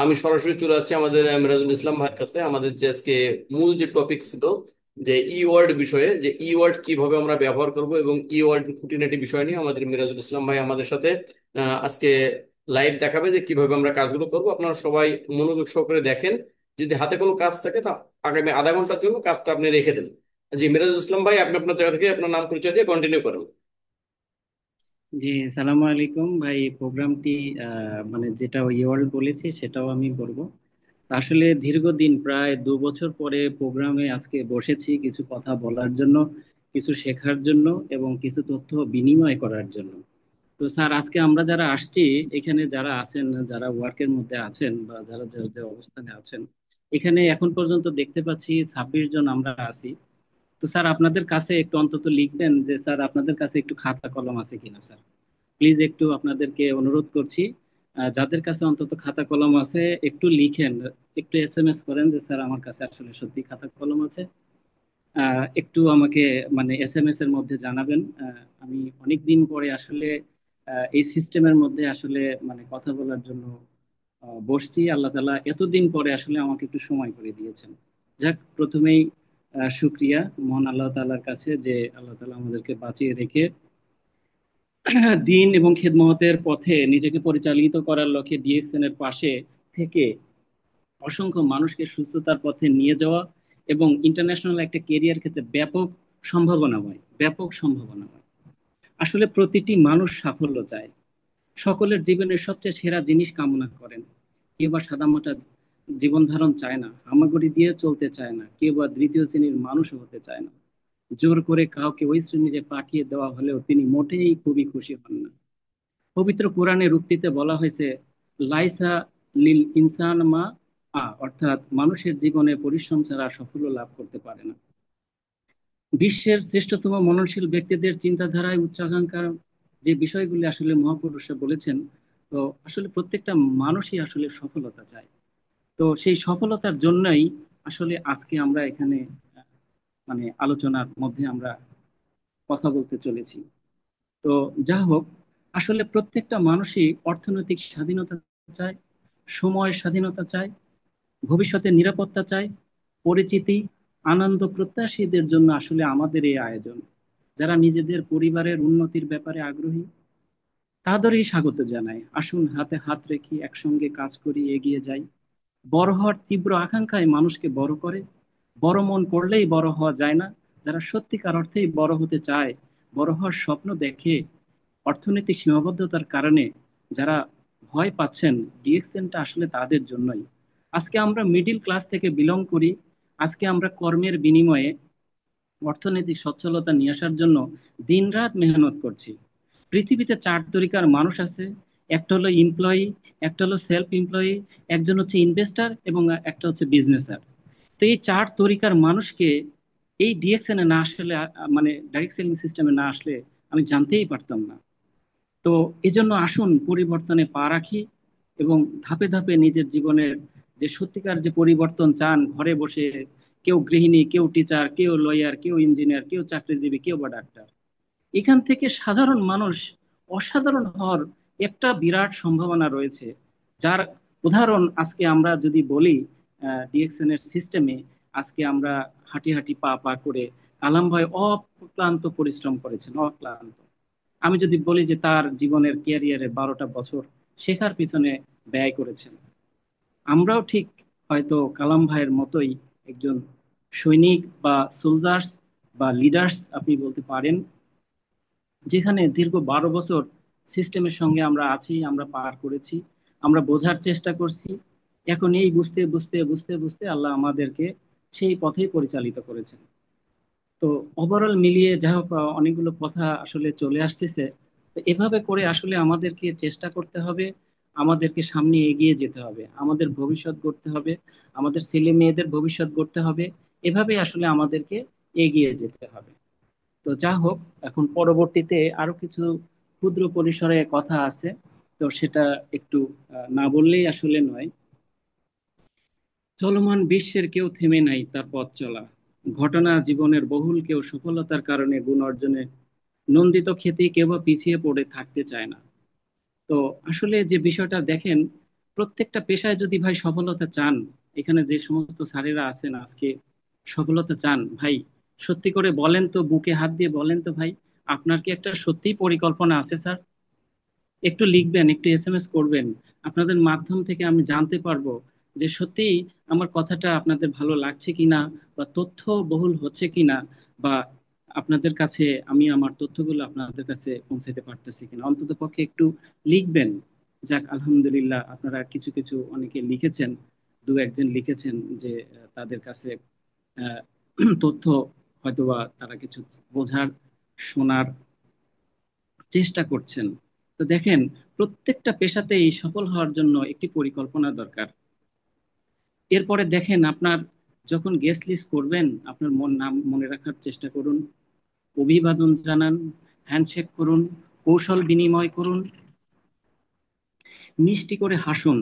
আমি সরাসরি চলে যাচ্ছি আমাদের মিরাজুল ইসলাম ভাইয়ের কাছে। আমাদের যে আজকে মূল যে টপিক ছিল যে ই ওয়ার্ড বিষয়ে, যে ই ওয়ার্ড কিভাবে আমরা ব্যবহার করব এবং ই ওয়ার্ড খুঁটিনাটি বিষয় নিয়ে আমাদের মিরাজুল ইসলাম ভাই আমাদের সাথে আজকে লাইভ দেখাবে যে কিভাবে আমরা কাজগুলো করব। আপনারা সবাই মনোযোগ সহকারে দেখেন। যদি হাতে কোনো কাজ থাকে তা আগামী আধা ঘন্টার জন্য কাজটা আপনি রেখে দেন। জি, মিরাজুল ইসলাম ভাই, আপনি আপনার জায়গা থেকে আপনার নাম পরিচয় দিয়ে কন্টিনিউ করেন।
জি, সালামু আলাইকুম ভাই। প্রোগ্রামটি মানে যেটা ইওয়ার্ল্ড বলেছি সেটাও আমি বলবো। আসলে দীর্ঘদিন প্রায় 2 বছর পরে প্রোগ্রামে আজকে বসেছি কিছু কথা বলার জন্য, কিছু শেখার জন্য এবং কিছু তথ্য বিনিময় করার জন্য। তো স্যার, আজকে আমরা যারা আসছি এখানে, যারা আছেন, যারা ওয়ার্কের মধ্যে আছেন বা যারা যে যে অবস্থানে আছেন, এখানে এখন পর্যন্ত দেখতে পাচ্ছি 26 জন আমরা আছি। তো স্যার, আপনাদের কাছে একটু অন্তত লিখবেন যে স্যার আপনাদের কাছে একটু খাতা কলম আছে কিনা স্যার। প্লিজ একটু আপনাদেরকে অনুরোধ করছি, যাদের কাছে অন্তত খাতা কলম আছে একটু লিখেন, একটু এসএমএস করেন যে স্যার আমার কাছে আসলে সত্যি খাতা কলম আছে। একটু আমাকে মানে এসএমএস এর মধ্যে জানাবেন। আমি অনেক দিন পরে আসলে এই সিস্টেমের মধ্যে আসলে মানে কথা বলার জন্য বসছি। আল্লাহ তাআলা এতদিন পরে আসলে আমাকে একটু সময় করে দিয়েছেন। যাক, প্রথমেই শুক্রিয়া মহান আল্লাহ তাআলার কাছে যে আল্লাহ তাআলা আমাদেরকে বাঁচিয়ে রেখে দিন এবং খেদমতের পথে নিজেকে পরিচালিত করার লক্ষ্যে ডিএক্সএন এর পাশে থেকে অসংখ্য মানুষকে সুস্থতার পথে নিয়ে যাওয়া এবং ইন্টারন্যাশনাল একটা কেরিয়ার ক্ষেত্রে ব্যাপক সম্ভাবনাময়, ব্যাপক সম্ভাবনাময়। আসলে প্রতিটি মানুষ সাফল্য চায়, সকলের জীবনের সবচেয়ে সেরা জিনিস কামনা করেন। কেউ বা সাদামাটা জীবন ধারণ চায় না, হামাগুড়ি দিয়ে চলতে চায় না, কেউ বা দ্বিতীয় শ্রেণীর মানুষ হতে চায় না। জোর করে কাউকে ওই শ্রেণীতে পাঠিয়ে দেওয়া হলেও তিনি মোটেই খুবই খুশি হন না। পবিত্র কোরআনের উক্তিতে বলা হয়েছে, লাইসা লিল ইনসান মা অর্থাৎ মানুষের জীবনে পরিশ্রম ছাড়া সাফল্য লাভ করতে পারে না। বিশ্বের শ্রেষ্ঠতম মননশীল ব্যক্তিদের চিন্তাধারায় উচ্চাকাঙ্ক্ষার যে বিষয়গুলি আসলে মহাপুরুষরা বলেছেন, তো আসলে প্রত্যেকটা মানুষই আসলে সফলতা চায়। তো সেই সফলতার জন্যই আসলে আজকে আমরা এখানে মানে আলোচনার মধ্যে আমরা কথা বলতে চলেছি। তো যা হোক, আসলে প্রত্যেকটা মানুষই অর্থনৈতিক স্বাধীনতা চায়, সময় স্বাধীনতা চায়, ভবিষ্যতের নিরাপত্তা চায়, পরিচিতি, আনন্দ প্রত্যাশীদের জন্য আসলে আমাদের এই আয়োজন। যারা নিজেদের পরিবারের উন্নতির ব্যাপারে আগ্রহী তাদেরই স্বাগত জানাই। আসুন হাতে হাত রেখে একসঙ্গে কাজ করি, এগিয়ে যাই। বড় হওয়ার তীব্র আকাঙ্ক্ষায় মানুষকে বড় করে। বড় মন করলেই বড় হওয়া যায় না। যারা সত্যিকার অর্থেই বড় হতে চায়, বড় হওয়ার স্বপ্ন দেখে, অর্থনৈতিক সীমাবদ্ধতার কারণে যারা ভয় পাচ্ছেন, ডিএক্সএনটা আসলে তাদের জন্যই। আজকে আমরা মিডিল ক্লাস থেকে বিলং করি। আজকে আমরা কর্মের বিনিময়ে অর্থনৈতিক সচ্ছলতা নিয়ে আসার জন্য দিনরাত মেহনত করছি। পৃথিবীতে 4 তরিকার মানুষ আছে। একটা হলো এমপ্লয়ি, একটা হলো সেলফ এমপ্লয়ি, একজন হচ্ছে ইনভেস্টর এবং একটা হচ্ছে বিজনেসার। তো এই 4 তরিকার মানুষকে এই ডিএক্সএন এ না আসলে মানে ডাইরেক্ট সেলিং সিস্টেমে না আসলে আমি জানতেই পারতাম না। তো এই জন্য আসুন পরিবর্তনে পা রাখি এবং ধাপে ধাপে নিজের জীবনের যে সত্যিকার যে পরিবর্তন চান, ঘরে বসে কেউ গৃহিণী, কেউ টিচার, কেউ লয়ার, কেউ ইঞ্জিনিয়ার, কেউ চাকরিজীবী, কেউ বা ডাক্তার, এখান থেকে সাধারণ মানুষ অসাধারণ হওয়ার একটা বিরাট সম্ভাবনা রয়েছে। যার উদাহরণ আজকে আমরা যদি বলি, ডিএক্সএন এর সিস্টেমে আজকে আমরা হাঁটি হাঁটি পা পা করে কালাম ভাই অক্লান্ত পরিশ্রম করেছেন, অক্লান্ত। আমি যদি বলি যে তার জীবনের ক্যারিয়ারে 12টা বছর শেখার পিছনে ব্যয় করেছেন, আমরাও ঠিক হয়তো কালাম ভাইয়ের মতোই একজন সৈনিক বা সোলজার্স বা লিডার্স আপনি বলতে পারেন, যেখানে দীর্ঘ 12 বছর সিস্টেমের সঙ্গে আমরা আছি, আমরা পার করেছি, আমরা বোঝার চেষ্টা করছি। এখন এই বুঝতে বুঝতে বুঝতে বুঝতে আল্লাহ আমাদেরকে সেই পথেই পরিচালিত করেছেন। তো ওভারঅল মিলিয়ে যা হোক, অনেকগুলো কথা আসলে চলে আসতেছে। তো এভাবে করে আসলে আমাদেরকে চেষ্টা করতে হবে, আমাদেরকে সামনে এগিয়ে যেতে হবে, আমাদের ভবিষ্যৎ গড়তে হবে, আমাদের ছেলে মেয়েদের ভবিষ্যৎ গড়তে হবে। এভাবেই আসলে আমাদেরকে এগিয়ে যেতে হবে। তো যা হোক, এখন পরবর্তীতে আরো কিছু ক্ষুদ্র পরিসরে কথা আছে, তো সেটা একটু না বললেই আসলে নয়। চলমান বিশ্বের কেউ থেমে নাই তার পথ চলা, ঘটনা জীবনের বহুল কেউ সফলতার কারণে গুণ অর্জনে নন্দিত খ্যাতি কেউ বা পিছিয়ে পড়ে থাকতে চায় না। তো আসলে যে বিষয়টা দেখেন, প্রত্যেকটা পেশায় যদি ভাই সফলতা চান, এখানে যে সমস্ত স্যারেরা আছেন আজকে সফলতা চান ভাই, সত্যি করে বলেন তো, বুকে হাত দিয়ে বলেন তো ভাই, আপনার কি একটা সত্যিই পরিকল্পনা আছে স্যার? একটু লিখবেন, একটু এসএমএস করবেন। আপনাদের মাধ্যম থেকে আমি জানতে পারবো যে সত্যি আমার কথাটা আপনাদের ভালো লাগছে কিনা, বা তথ্য বহুল হচ্ছে কিনা, বা আপনাদের কাছে আমি আমার তথ্যগুলো আপনাদের কাছে পৌঁছাতে পারতেছি কিনা। অন্তত পক্ষে একটু লিখবেন। যাক, আলহামদুলিল্লাহ, আপনারা কিছু কিছু অনেকে লিখেছেন, দু একজন লিখেছেন যে তাদের কাছে আহ, তথ্য হয়তোবা তারা কিছু বোঝার, শোনার চেষ্টা করছেন। তো দেখেন, প্রত্যেকটা পেশাতেই সফল হওয়ার জন্য একটি পরিকল্পনা দরকার। এরপরে দেখেন, আপনার যখন গেস্ট লিস্ট করবেন, আপনার নাম মনে রাখার চেষ্টা করুন, অভিবাদন জানান, হ্যান্ডশেক করুন, কৌশল বিনিময় করুন, মিষ্টি করে হাসুন,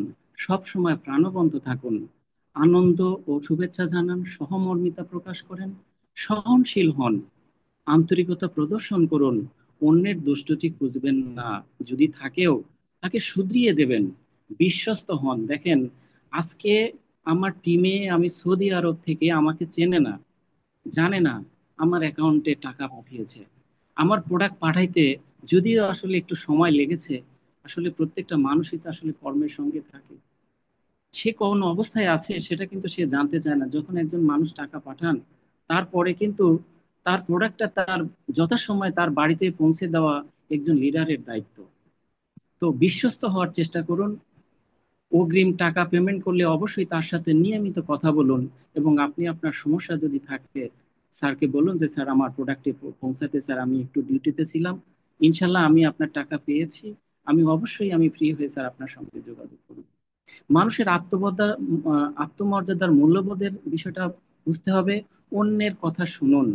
সব সময় প্রাণবন্ত থাকুন, আনন্দ ও শুভেচ্ছা জানান, সহমর্মিতা প্রকাশ করেন, সহনশীল হন, আন্তরিকতা প্রদর্শন করুন, অন্যের দুষ্টুটি খুঁজবেন না, যদি থাকেও তাকে শুধরিয়ে দেবেন, বিশ্বস্ত হন। দেখেন, আজকে আমার টিমে, আমি সৌদি আরব থেকে, আমাকে চেনে না, জানে না আমার অ্যাকাউন্টে টাকা পাঠিয়েছে, আমার প্রোডাক্ট পাঠাইতে যদিও আসলে একটু সময় লেগেছে। আসলে প্রত্যেকটা মানুষই তো আসলে কর্মের সঙ্গে থাকে, সে কোন অবস্থায় আছে সেটা কিন্তু সে জানতে চায় না। যখন একজন মানুষ টাকা পাঠান, তারপরে কিন্তু তার প্রোডাক্টটা তার যথাসময়ে তার বাড়িতে পৌঁছে দেওয়া একজন লিডারের দায়িত্ব। তো বিশ্বস্ত হওয়ার চেষ্টা করুন। অগ্রিম টাকা পেমেন্ট করলে অবশ্যই তার সাথে নিয়মিত কথা বলুন, এবং আপনি আপনার সমস্যা যদি থাকে স্যারকে বলুন যে স্যার আমার প্রোডাক্টে পৌঁছাতে, স্যার আমি একটু ডিউটিতে ছিলাম, ইনশাল্লাহ আমি আপনার টাকা পেয়েছি, আমি অবশ্যই আমি ফ্রি হয়ে স্যার আপনার সঙ্গে যোগাযোগ করব। মানুষের আত্মমর্যাদার মূল্যবোধের বিষয়টা বুঝতে হবে। অন্যের কথা শুনুন,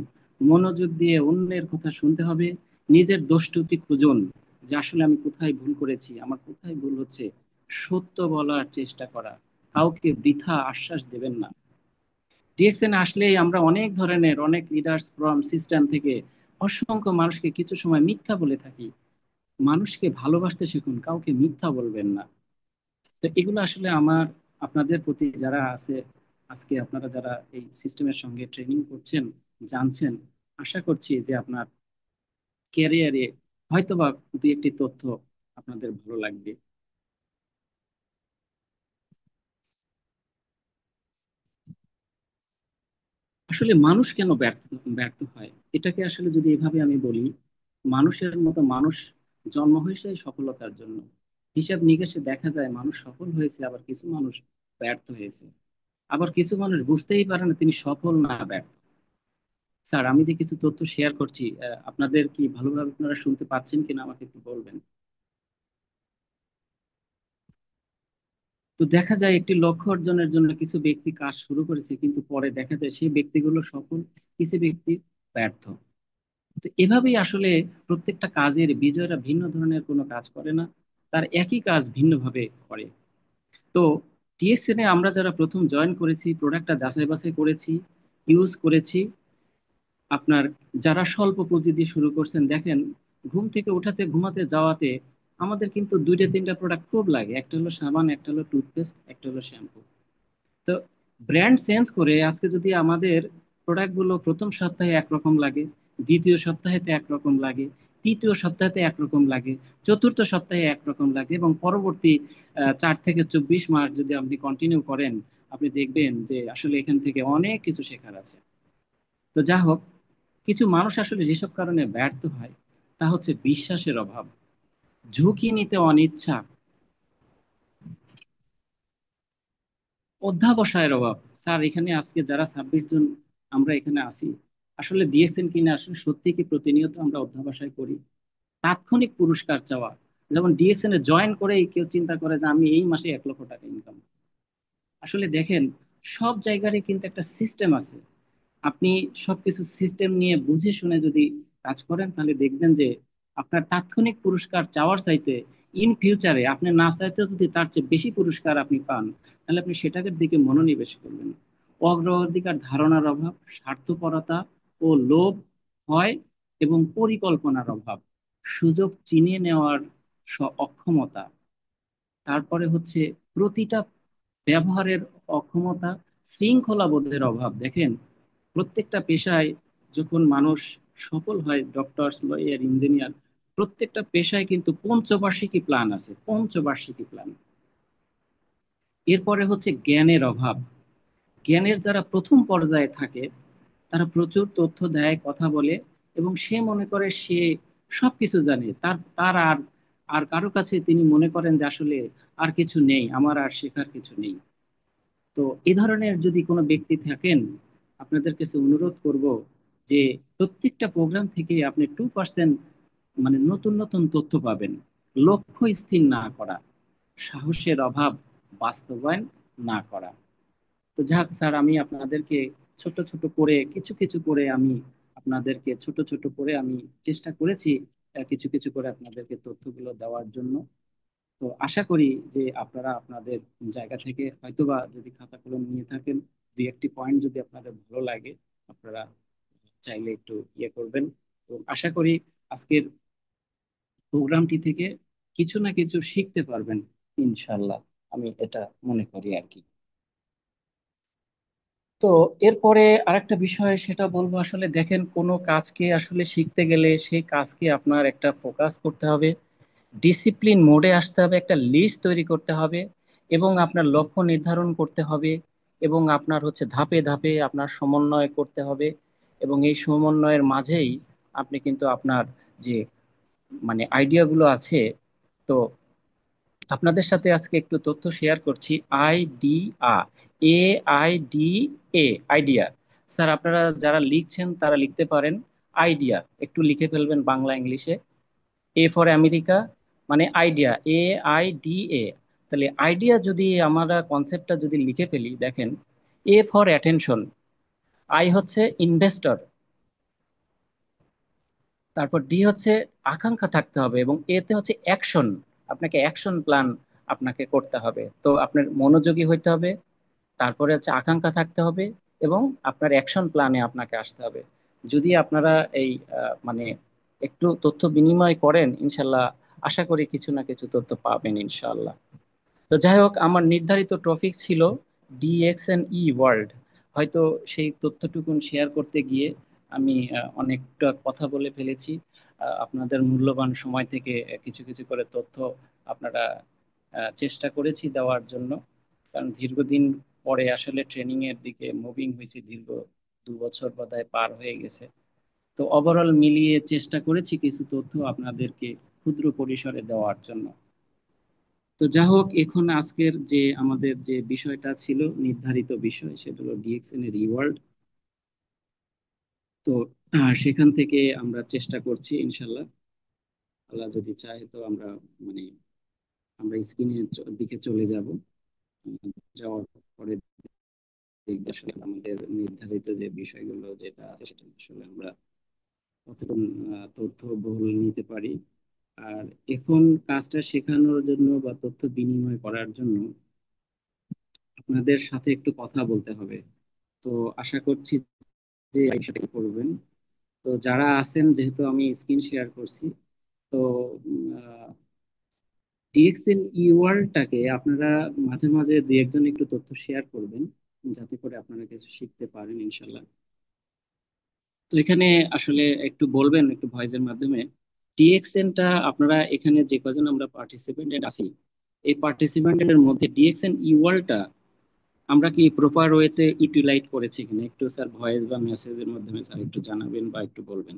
মনোযোগ দিয়ে অন্যের কথা শুনতে হবে, নিজের দোষ ত্রুটি খুঁজুন, যে আসলে আমি কোথায় ভুল করেছি, আমার কোথায় ভুল হচ্ছে, সত্য বলার চেষ্টা করা, কাউকে বৃথা আশ্বাস দেবেন না। ডিএক্সএন আসলেই আমরা অনেক ধরনের, অনেক লিডার্স ফ্রম সিস্টেম থেকে অসংখ্য মানুষকে কিছু সময় মিথ্যা বলে থাকি। মানুষকে ভালোবাসতে শিখুন, কাউকে মিথ্যা বলবেন না। তো এগুলো আসলে আমার আপনাদের প্রতি যারা আছে, আজকে আপনারা যারা এই সিস্টেমের সঙ্গে ট্রেনিং করছেন, জানছেন, আশা করছি যে আপনার ক্যারিয়ারে হয়তোবা দুই একটি তথ্য আপনাদের ভালো লাগবে। আসলে মানুষ কেন ব্যর্থ ব্যর্থ হয়, এটাকে আসলে যদি এভাবে আমি বলি, মানুষের মতো মানুষ জন্ম হয়েছে সফলতার জন্য। হিসাব নিকেশে দেখা যায় মানুষ সফল হয়েছে, আবার কিছু মানুষ ব্যর্থ হয়েছে, আবার কিছু মানুষ বুঝতেই পারে না তিনি সফল না ব্যর্থ। স্যার, আমি যে কিছু তথ্য শেয়ার করছি, আপনাদের কি ভালোভাবে আপনারা শুনতে পাচ্ছেন কিনা আমাকে একটু বলবেন। তো দেখা যায় একটি লক্ষ্য অর্জনের জন্য কিছু ব্যক্তি কাজ শুরু করেছে, কিন্তু পরে দেখা যায় সেই ব্যক্তিগুলো সফল, কিছু ব্যক্তি ব্যর্থ। তো এভাবেই আসলে প্রত্যেকটা কাজের বিজয়রা ভিন্ন ধরনের কোনো কাজ করে না, তার একই কাজ ভিন্নভাবে করে। তো টিএক্সএন এ আমরা যারা প্রথম জয়েন করেছি, প্রোডাক্টটা যাচাই বাছাই করেছি, ইউজ করেছি, আপনার যারা স্বল্প পুঁজি দিয়ে শুরু করছেন, দেখেন ঘুম থেকে উঠাতে ঘুমাতে যাওয়াতে আমাদের কিন্তু দুইটা তিনটা প্রোডাক্ট খুব লাগে, একটা হলো সাবান, একটা হলো টুথপেস্ট, একটা হলো শ্যাম্পু। তো ব্র্যান্ড চেঞ্জ করে আজকে যদি আমাদের প্রোডাক্ট গুলো প্রথম সপ্তাহে একরকম লাগে, দ্বিতীয় সপ্তাহেতে একরকম লাগে, তৃতীয় সপ্তাহে একরকম লাগে, চতুর্থ সপ্তাহে একরকম লাগে, এবং পরবর্তী 4 থেকে 24 মাস যদি আপনি কন্টিনিউ করেন, আপনি দেখবেন যে আসলে এখান থেকে অনেক কিছু শেখার আছে। তো যা হোক, কিছু মানুষ আসলে যেসব কারণে ব্যর্থ হয় তা হচ্ছে বিশ্বাসের অভাব, ঝুঁকি নিতে অনিচ্ছা, অধ্যাবসায়ের অভাব। স্যার, এখানে আজকে যারা 26 জন আমরা এখানে আসি, আসলে দিয়েছেন কিনা, আসলে সত্যি কি প্রতিনিয়ত আমরা অধ্যাবসায় করি? তাৎক্ষণিক পুরস্কার চাওয়া, যেমন ডিএক্সএন এ জয়েন করেই কেউ চিন্তা করে যে আমি এই মাসে 1 লক্ষ টাকা ইনকাম। আসলে দেখেন, সব জায়গারই কিন্তু একটা সিস্টেম আছে। আপনি সবকিছু সিস্টেম নিয়ে বুঝে শুনে যদি কাজ করেন, তাহলে দেখবেন যে আপনার তাৎক্ষণিক পুরস্কার চাওয়ার চাইতে ইন ফিউচারে আপনি না চাইতে যদি তার চেয়ে বেশি পুরস্কার আপনি পান, তাহলে আপনি সেটাকে দিকে মনোনিবেশ করবেন। অগ্রাধিকার ধারণার অভাব, স্বার্থপরতা ও লোভ হয়, এবং পরিকল্পনার অভাব, সুযোগ চিনে নেওয়ার অক্ষমতা, তারপরে হচ্ছে প্রতিটা ব্যবহারের অক্ষমতা, শৃঙ্খলাবোধের অভাব। দেখেন, প্রত্যেকটা পেশায় যখন মানুষ সফল হয়, ডক্টরস, লয়ার, ইঞ্জিনিয়ার, প্রত্যেকটা পেশায় কিন্তু পঞ্চবার্ষিকী প্ল্যান আছে, পঞ্চবার্ষিকী প্ল্যান। এরপরে হচ্ছে জ্ঞানের অভাব। জ্ঞানের যারা প্রথম পর্যায়ে থাকে, তারা প্রচুর তথ্য দেয়, কথা বলে, এবং সে মনে করে সে সবকিছু জানে, তার তার আর আর কারো কাছে তিনি মনে করেন যে আসলে আর কিছু নেই, আমার আর শেখার কিছু নেই। তো এই ধরনের যদি কোনো ব্যক্তি থাকেন, আপনাদের কাছে অনুরোধ করব যে প্রত্যেকটা প্রোগ্রাম থেকে আপনি 2% মানে নতুন নতুন তথ্য পাবেন। লক্ষ্য স্থির না করা, সাহসের অভাব, বাস্তবায়ন না করা। তো যাক স্যার, আমি আপনাদেরকে ছোট ছোট করে, কিছু কিছু করে আমি আপনাদেরকে ছোট ছোট করে আমি চেষ্টা করেছি কিছু কিছু করে আপনাদেরকে তথ্যগুলো দেওয়ার জন্য। তো আশা করি যে আপনারা আপনাদের জায়গা থেকে হয়তোবা যদি খাতা কলম নিয়ে থাকেন, 2-1টি পয়েন্ট যদি আপনাদের ভালো লাগে, আপনারা চাইলে একটু ইয়ে করবেন। তো আশা করি আজকের প্রোগ্রামটি থেকে কিছু না কিছু শিখতে পারবেন, ইনশাল্লাহ। আমি এটা মনে করি আর কি। তো এরপরে আরেকটা বিষয় সেটা বলবো, আসলে দেখেন, কোনো কাজকে আসলে শিখতে গেলে সেই কাজকে আপনার একটা ফোকাস করতে হবে, ডিসিপ্লিন মোডে আসতে হবে, একটা লিস্ট তৈরি করতে হবে, এবং আপনার লক্ষ্য নির্ধারণ করতে হবে, এবং আপনার হচ্ছে ধাপে ধাপে আপনার সমন্বয় করতে হবে, এবং এই সমন্বয়ের মাঝেই আপনি কিন্তু আপনার যে মানে আইডিয়াগুলো আছে। তো আপনাদের সাথে আজকে একটু তথ্য শেয়ার করছি। Idea, AIDA, idea. স্যার, আপনারা যারা লিখছেন তারা লিখতে পারেন আইডিয়া, একটু লিখে ফেলবেন বাংলা ইংলিশে। এ ফর আমেরিকা, মানে আইডিয়া, AIDA। তাহলে আইডিয়া যদি আমরা কনসেপ্টটা যদি লিখে ফেলি, দেখেন, এ ফর অ্যাটেনশন, আই হচ্ছে ইনভেস্টর, তারপর ডি হচ্ছে আকাঙ্ক্ষা থাকতে হবে, এবং এতে হচ্ছে অ্যাকশন, আপনাকে অ্যাকশন প্ল্যান আপনাকে করতে হবে। তো আপনার মনোযোগী হইতে হবে, তারপরে হচ্ছে আকাঙ্ক্ষা থাকতে হবে, এবং আপনার অ্যাকশন প্ল্যানে আপনাকে আসতে হবে। যদি আপনারা এই মানে একটু তথ্য বিনিময় করেন, ইনশাল্লাহ আশা করি কিছু না কিছু তথ্য পাবেন ইনশাল্লাহ। তো যাই হোক, আমার নির্ধারিত টপিক ছিল DXNE ওয়ার্ল্ড। হয়তো সেই তথ্যটুকুন শেয়ার করতে গিয়ে আমি অনেকটা কথা বলে ফেলেছি। আপনাদের মূল্যবান সময় থেকে কিছু কিছু করে তথ্য আপনারা চেষ্টা করেছি দেওয়ার জন্য, কারণ দীর্ঘদিন পরে আসলে ট্রেনিং এর দিকে মুভিং হয়েছি, দীর্ঘ 2 বছর বোধহয় পার হয়ে গেছে। তো ওভারঅল মিলিয়ে চেষ্টা করেছি কিছু তথ্য আপনাদেরকে ক্ষুদ্র পরিসরে দেওয়ার জন্য। তো যা হোক, এখন আজকের যে আমাদের যে বিষয়টা ছিল, নির্ধারিত বিষয়, সেটা হলো ডিএক্সএন এর রিওয়ার্ড। তো সেখান থেকে আমরা চেষ্টা করছি, ইনশাল্লাহ আল্লাহ যদি চায়, তো আমরা মানে আমরা স্ক্রিনের দিকে চলে যাব। যাওয়ার পরে দেখবে আসলে আমাদের নির্ধারিত যে বিষয়গুলো যেটা আছে, সেটা আসলে আমরা কতটুকু তথ্য বহুল নিতে পারি। আর এখন কাজটা শেখানোর জন্য বা তথ্য বিনিময় করার জন্য আপনাদের সাথে একটু কথা বলতে হবে। তো আশা করছি যে বিষয়টা করবেন। তো যারা আছেন, যেহেতু আমি স্ক্রিন শেয়ার করছি, তো ডিএক্সএন ইওয়ার্ল্ডটাকে আপনারা মাঝে মাঝে 2-1 জন একটু তথ্য শেয়ার করবেন, যাতে করে আপনারা কিছু শিখতে পারেন ইনশাল্লাহ। তো এখানে আসলে একটু বলবেন একটু ভয়েসের মাধ্যমে ডিএক্সএনটা আপনারা এখানে যে কজন আমরা পার্টিসিপেন্ট আছি, এই পার্টিসিপেন্টের মধ্যে ডিএক্সএন ইওয়ালটা আমরা কি প্রপার ওয়েতে ইউটিলাইজ করেছি কিনা একটু স্যার ভয়েস বা মেসেজের মাধ্যমে স্যার একটু জানাবেন বা একটু বলবেন।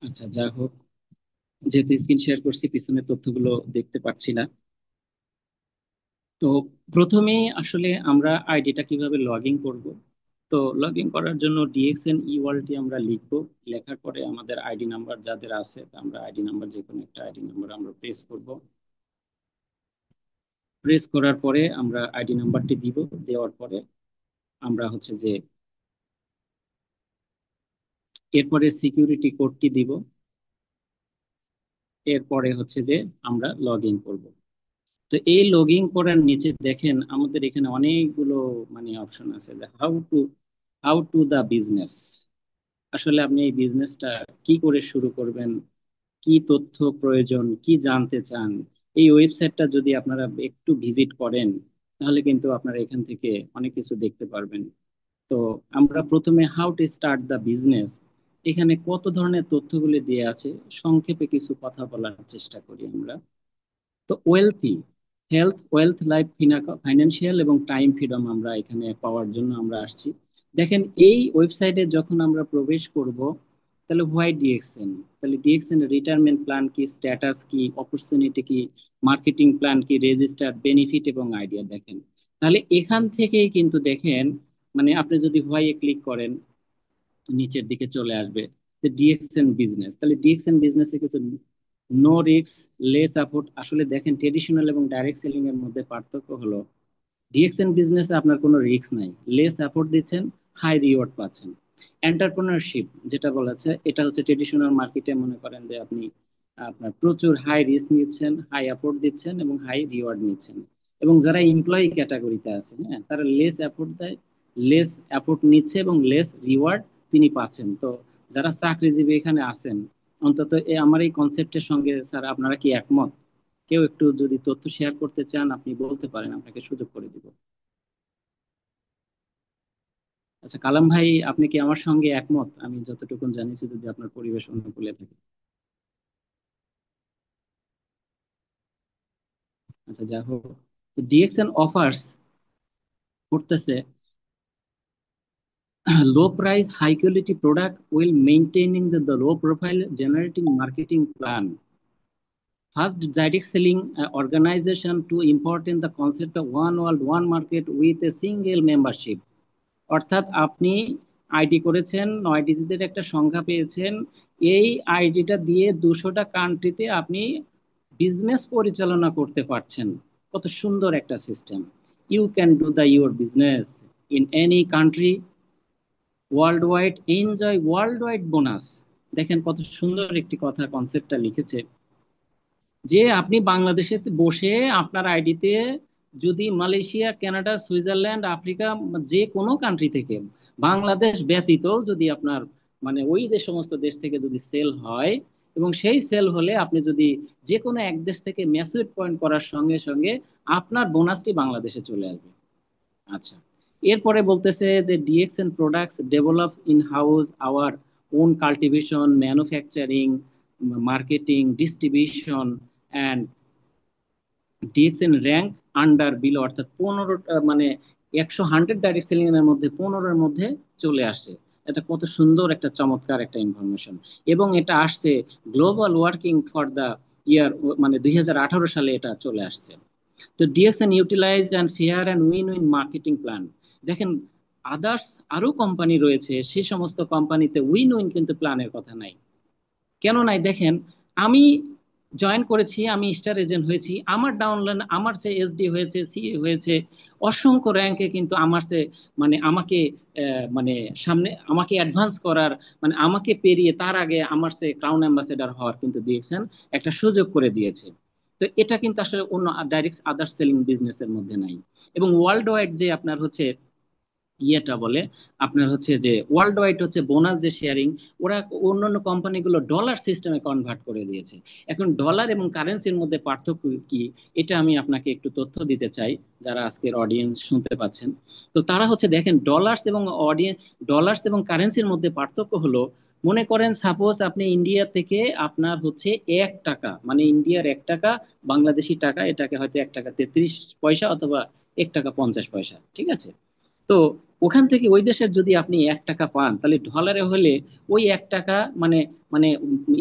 আচ্ছা, যা হোক, যেহেতু স্ক্রিন শেয়ার করছি পিছনের তথ্যগুলো দেখতে পাচ্ছি না। তো প্রথমেই আসলে আমরা আইডিটা কিভাবে লগ ইন করবো। তো লগ ইন করার জন্য ডিএক্সএন ইওয়ালটি আমরা লিখবো। লেখার পরে আমাদের আইডি নাম্বার যাদের আছে, তা আমরা আইডি নাম্বার যে কোনো একটা আইডি নাম্বার আমরা প্রেস করব। প্রেস করার পরে আমরা আইডি নাম্বারটি দিব। দেওয়ার পরে আমরা হচ্ছে যে এরপরে সিকিউরিটি কোডটি দিব। এরপরে হচ্ছে যে আমরা লগ ইন করবো। তো এই লগ ইন করার নিচে দেখেন আমাদের এখানে অনেকগুলো মানে অপশন আছে, হাউ টু দা বিজনেস। আসলে আপনি এই বিজনেসটা কি করে শুরু করবেন, কি তথ্য প্রয়োজন, কি জানতে চান, এই ওয়েবসাইটটা যদি আপনারা একটু ভিজিট করেন তাহলে কিন্তু আপনারা এখান থেকে অনেক কিছু দেখতে পারবেন। তো আমরা প্রথমে how to start the business, এখানে কত ধরনের তথ্যগুলি দিয়ে আছে, সংক্ষেপে কিছু কথা বলার চেষ্টা করি আমরা। তো ওয়েলথি, ওয়েলথ, লাইফ, ফাইন্যান্সিয়াল এবং টাইম ফ্রিডম আমরা এখানে পাওয়ার জন্য আমরা আসছি। দেখেন এই ওয়েবসাইটে যখন আমরা প্রবেশ করব, তাহলে হোয়াই ডিএক্সএন, তাহলে ডিএক্সএন রিটায়ারমেন্ট প্ল্যান কি, স্ট্যাটাস কি, অপরচুনিটি কি, মার্কেটিং প্ল্যান কি, রেজিস্টার, বেনিফিট এবং আইডিয়া দেখেন। তাহলে এখান থেকেই কিন্তু দেখেন, মানে আপনি যদি হোয়াই এ ক্লিক করেন নিচের দিকে চলে আসবে যে ডিএক্সএন বিজনেস। তাহলে ডিএক্সএন বিজনেসে কিছু নো রিস্ক, লেস সাপোর্ট। আসলে দেখেন ট্রেডিশনাল এবং ডাইরেক্ট সেলিং এর মধ্যে পার্থক্য হলো ডিএক্সএন বিজনেসে আপনার কোনো রিস্ক নাই, লেস সাপোর্ট দিচ্ছেন, হাই রিওয়ার্ড পাচ্ছেন। এন্টারপ্রেনারশিপ যেটা বলা আছে, এটা হচ্ছে ট্রেডিশনাল মার্কেটে মনে করেন যে আপনি আপনার প্রচুর হাই রিস্ক নিচ্ছেন, হাই অ্যাফোর্ট দিচ্ছেন এবং হাই রিওয়ার্ড নিচ্ছেন। এবং যারা এমপ্লয়ি ক্যাটাগরিতে আছে, হ্যাঁ, তারা লেস অ্যাফোর্ট দেয়, লেস অ্যাফোর্ট নিচ্ছে এবং লেস রিওয়ার্ড তিনি পাচ্ছেন। তো যারা চাকরিজীবী এখানে আছেন, অন্তত আমার এই কনসেপ্টের সঙ্গে স্যার আপনারা কি একমত? কেউ একটু যদি তথ্য শেয়ার করতে চান আপনি বলতে পারেন, আপনাকে সুযোগ করে দিব। আচ্ছা কালাম ভাই, আপনি কি আমার সঙ্গে একমত? আমি যতটুকু জানিছি, যদি আপনার পরিবেশ অনুকূলে থাকে। আচ্ছা, যা হোক, ডিএক্সএন অফার্স করতেছে low price high quality product while maintaining the low profile, generating marketing plan. First direct selling organization to important the concept of one world one market with a single membership. অর্থাৎ আপনি ID করেছেন, 9 ডিজিটের একটা সংখ্যা পেয়েছেন, এই আইডিটা দিয়ে 200টা কান্ট্রিতে আপনি বিজনেস পরিচালনা করতে পারছেন। কত সুন্দর একটা system. You can do the your business in any country world wide, enjoy world wide bonus. দেখেন কত সুন্দর একটি কথা, কনসেপ্টটা লিখেছে যে আপনি বাংলাদেশে বসে আপনার আইডিতে যদি মালয়েশিয়া, কানাডা, সুইজারল্যান্ড, আফ্রিকা, যে কোনো কান্ট্রি থেকে, বাংলাদেশ ব্যতীত যদি আপনার মানে ওই দেশ সমস্ত দেশ থেকে যদি সেল হয়, এবং সেই সেল হলে আপনি যদি যে কোনো এক দেশ থেকে ম্যাচুইড পয়েন্ট করার সঙ্গে সঙ্গে আপনার বোনাসটি বাংলাদেশে চলে আসবে। আচ্ছা, এরপরে বলতেছে যে DXN products develop in house our own cultivation, manufacturing, marketing, distribution and DXN rank under below, অর্থাৎ 15 মানে 100 ডাইরেক্ট সেলিং এর মধ্যে 15-এর মধ্যে চলে আসে। এটা কত সুন্দর একটা চমৎকার একটা ইনফরমেশন। এবং এটা আসছে global working for the year, মানে 2018 সালে এটা চলে আসছে। তো DXN utilised and fair and win win marketing plan. দেখেন আদার্স আরো কোম্পানি রয়েছে, সে সমস্ত কোম্পানিতে উইন উইন কিন্তু প্ল্যানের কথা নাই। কেন নাই? দেখেন আমি জয়েন করেছি, আমি স্টার এজেন্ট হয়েছি, আমার ডাউনলাইন আমার সে এসডি হয়েছে, সিএ হয়েছে, অসংখ্য র্যাঙ্কে কিন্তু আমার সে মানে আমাকে মানে সামনে আমাকে অ্যাডভান্স করার, মানে আমাকে পেরিয়ে তার আগে আমার সে ক্রাউন অ্যাম্বাসেডর হওয়ার কিন্তু দিয়েছেন, একটা সুযোগ করে দিয়েছে। তো এটা কিন্তু আসলে অন্য ডাইরেক্ট আদার সেলিং বিজনেসের মধ্যে নাই। এবং ওয়ার্ল্ড ওয়াইড যে আপনার হচ্ছে ইয়েটা বলে, আপনার হচ্ছে যে ওয়ার্ল্ড ওয়াইড হচ্ছে বোনাস যে শেয়ারিং, ওরা অন্যান্য কোম্পানিগুলো ডলার সিস্টেমে কনভার্ট করে দিয়েছে। এখন ডলার এবং কারেন্সির মধ্যে পার্থক্য কি, এটা আমি আপনাকে একটু তথ্য দিতে চাই, যারা আজকের অডিয়েন্স শুনতে পাচ্ছেন। তো তারা হচ্ছে দেখেন ডলার্স এবং কারেন্সির মধ্যে পার্থক্য হলো, মনে করেন সাপোজ আপনি ইন্ডিয়া থেকে আপনার হচ্ছে 1 টাকা, মানে ইন্ডিয়ার 1 টাকা বাংলাদেশি টাকা, এটাকে হয়তো 1 টাকা 33 পয়সা অথবা 1 টাকা 50 পয়সা, ঠিক আছে? তো ওখান থেকে ওই দেশের যদি আপনি 1 টাকা পান, তাহলে ডলারে হলে ওই 1 টাকা মানে মানে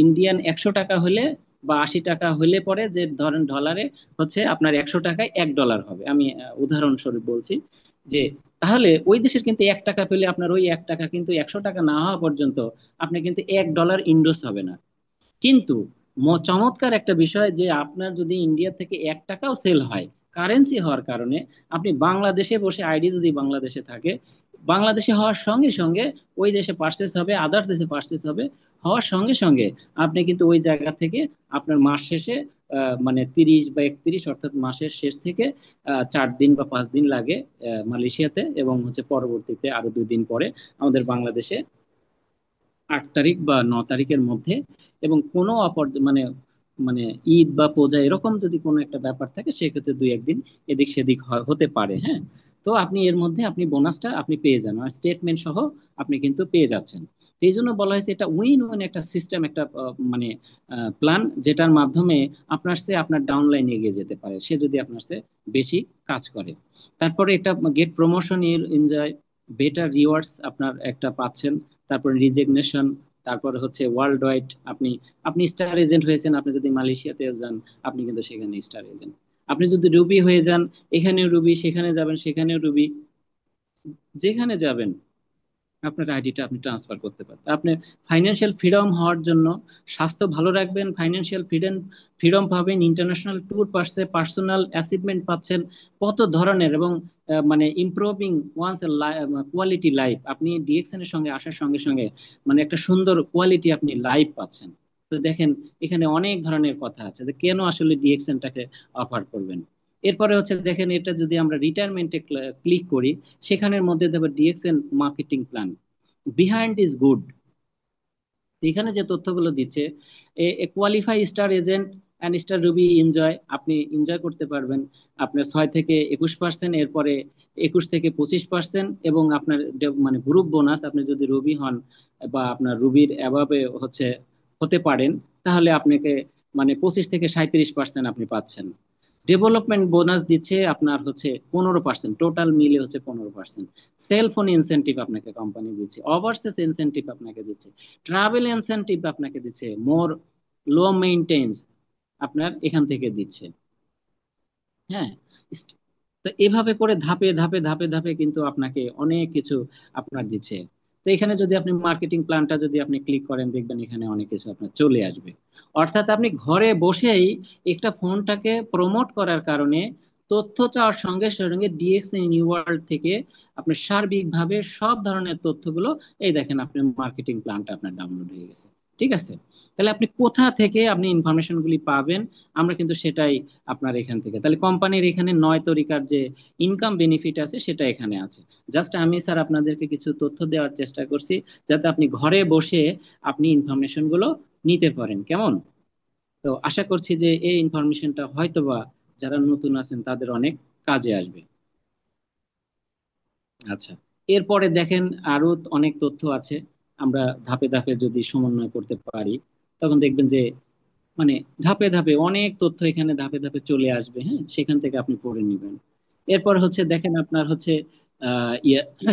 ইন্ডিয়ান 100 টাকা হলে বা 80 টাকা হলে পরে, যে ধরেন ডলারে হচ্ছে আপনার 100 টাকায় 1 ডলার হবে, আমি উদাহরণস্বরূপ বলছি যে, তাহলে ওই দেশের কিন্তু 1 টাকা পেলে আপনার ওই 1 টাকা কিন্তু 100 টাকা না হওয়া পর্যন্ত আপনি কিন্তু 1 ডলার ইনভেস্ট হবে না। কিন্তু চমৎকার একটা বিষয় যে, আপনার যদি ইন্ডিয়া থেকে 1 টাকাও সেল হয় কারেন্সি হওয়ার কারণে, আপনি বাংলাদেশে বসে, আইডি যদি বাংলাদেশে থাকে, বাংলাদেশে হওয়ার সঙ্গে সঙ্গে ওই দেশে পার্চেস হবে, আদার্স দেশে পার্চেস হবে, হওয়ার সঙ্গে সঙ্গে আপনি কিন্তু ওই জায়গা থেকে আপনার মাস শেষে মানে 30 বা 31, অর্থাৎ মাসের শেষ থেকে 4 দিন বা 5 দিন লাগে মালয়েশিয়াতে, এবং হচ্ছে পরবর্তীতে আরো 2 দিন পরে আমাদের বাংলাদেশে 8 তারিখ বা 9 তারিখের মধ্যে। এবং কোনো অপর মানে মানে ঈদ বা পূজা এরকম যদি কোনো একটা ব্যাপার থাকে, সেক্ষেত্রে 2-1 দিন এদিক সেদিক হতে পারে, হ্যাঁ। তো আপনি এর মধ্যে আপনি বোনাসটা আপনি পেয়ে যান, আর স্টেটমেন্ট সহ আপনি কিন্তু পেয়ে যাচ্ছেন। তো এই জন্য বলা হয়েছে এটা উইন উইন একটা সিস্টেম, একটা মানে প্ল্যান, যেটার মাধ্যমে আপনার সে আপনার ডাউনলাইন এগিয়ে যেতে পারে, সে যদি আপনার সে বেশি কাজ করে। তারপরে এটা get promotion, enjoy better rewards আপনার একটা পাচ্ছেন। তারপর রিজিগনেশন, তারপরে হচ্ছে ওয়ার্ল্ড ওয়াইড আপনি আপনি স্টার এজেন্ট হয়েছেন, আপনি যদি মালয়েশিয়াতেও যান আপনি কিন্তু সেখানে স্টার এজেন্ট। আপনি যদি রুবি হয়ে যান, এখানেও রুবি, সেখানে যাবেন সেখানেও রুবি, যেখানে যাবেন আপনার আইডিটা আপনি ট্রান্সফার করতে পারবেন। আপনি ফাইন্যান্সিয়াল ফ্রিডম হওয়ার জন্য, স্বাস্থ্য ভালো রাখবেন, ফাইন্যান্সিয়াল ফ্রিডম ফ্রিডম পাবেন, ইন্টারন্যাশনাল ট্যুর পাচ্ছে, পার্সোনাল অ্যাচিভমেন্ট পাচ্ছেন, কত ধরনের, এবং মানে ইমপ্রুভিং ওয়ান্স কোয়ালিটি লাইফ, আপনি ডিএক্সএন এর সঙ্গে আসার সঙ্গে সঙ্গে মানে একটা সুন্দর কোয়ালিটি আপনি লাইফ পাচ্ছেন। তো দেখেন এখানে অনেক ধরনের কথা আছে যে কেন আসলে ডিএক্সএনটাকে অফার করবেন। এরপরে হচ্ছে দেখেন, এটা যদি আমরা রিটায়ারমেন্টে ক্লিক করি, সেখানের মধ্যে দেবে DXN marketing plan, behind is good. এখানে যে তথ্যগুলো দিচ্ছে, a qualify star agent and star ruby enjoy, আপনি এনজয় করতে পারবেন আপনার 6 থেকে 21%, এরপরে 21 থেকে 25%, এবং আপনার মানে গ্রুপ বোনাস, আপনি যদি রুবি হন বা আপনার রুবির অ্যাভাবে হচ্ছে হতে পারেন, তাহলে আপনাকে মানে 25 থেকে 37% আপনি পাচ্ছেন। ডেভেলপমেন্ট বোনাস দিচ্ছে আপনার হচ্ছে 15%, টোটাল মিলে হচ্ছে 15%। সেল ফোন ইনসেনটিভ আপনাকে কোম্পানি দিচ্ছে, ওভারসিজ ইনসেনটিভ আপনাকে দিচ্ছে, ট্রাভেল ইনসেনটিভ আপনাকে দিচ্ছে, মোর লো মেইনটেন্স আপনার এখান থেকে দিচ্ছে, হ্যাঁ। তো এভাবে করে ধাপে ধাপে ধাপে ধাপে কিন্তু আপনাকে অনেক কিছু আপনার দিচ্ছে। তো এখানে যদি আপনি মার্কেটিং প্ল্যানটা যদি আপনি ক্লিক করেন, দেখবেন এখানে অনেক কিছু আপনার চলে আসবে। অর্থাৎ আপনি ঘরে বসেই একটা ফোনটাকে প্রমোট করার কারণে, তথ্য চাওয়ার সঙ্গে সঙ্গে ডিএক্সএন নিউ ওয়ার্ল্ড থেকে আপনি সার্বিকভাবে সব ধরনের তথ্যগুলো, এই দেখেন আপনার মার্কেটিং প্ল্যানটা আপনার ডাউনলোড হয়ে গেছে, ঠিক আছে? তাহলে আপনি কোথা থেকে আপনি ইনফরমেশন গুলি পাবেন, আমরা কিন্তু সেটাই আপনার এখান থেকে, তাহলে কোম্পানির এখানে 9 তরিকার যে ইনকাম বেনিফিট আছে সেটা এখানে আছে। জাস্ট আমি স্যার আপনাদেরকে কিছু তথ্য দেওয়ার চেষ্টা করছি, যাতে আপনি ঘরে বসে আপনি ইনফরমেশন গুলো নিতে পারেন, কেমন? তো আশা করছি যে এই ইনফরমেশনটা হয়তোবা যারা নতুন আছেন তাদের অনেক কাজে আসবে। আচ্ছা, এরপরে দেখেন আরো অনেক তথ্য আছে, আমরা ধাপে ধাপে যদি সমন্বয় করতে পারি, তখন দেখবেন যে মানে ধাপে ধাপে অনেক তথ্য এখানে ধাপে ধাপে চলে আসবে, হ্যাঁ, সেখান থেকে আপনি পড়ে নেবেন। এরপর হচ্ছে দেখেন আপনার হচ্ছে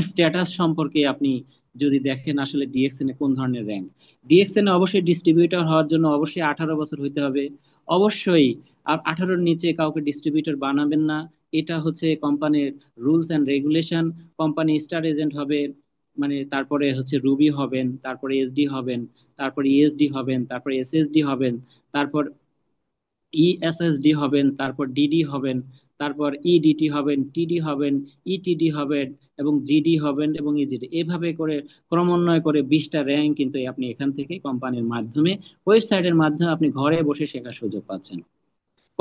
স্ট্যাটাস সম্পর্কে আপনি যদি দেখেন আসলে ডিএক্সএন এ কোন ধরনের র্যাঙ্ক। ডিএক্সএন এ অবশ্যই ডিস্ট্রিবিউটর হওয়ার জন্য অবশ্যই 18 বছর হইতে হবে, অবশ্যই। আর 18-র নিচে কাউকে ডিস্ট্রিবিউটর বানাবেন না, এটা হচ্ছে কোম্পানির rules and regulation. Company star agent হবে, মানে তারপরে হচ্ছে রুবি হবেন, তারপরে এসডি হবেন, তারপর ইএসডি হবেন, তারপর এসএসডি হবেন, তারপর ইএসএসডি হবেন, তারপর ডিডি হবেন, তারপর ইডিটি হবেন, টিডি হবেন, ইটিডি হবেন, এবং জিডি হবেন, এবং ইজিডি, এভাবে করে ক্রমান্বয়ে করে 20টা র্যাঙ্ক কিন্তু আপনি এখান থেকে কোম্পানির মাধ্যমে, ওয়েবসাইটের মাধ্যমে আপনি ঘরে বসে শেখার সুযোগ পাচ্ছেন।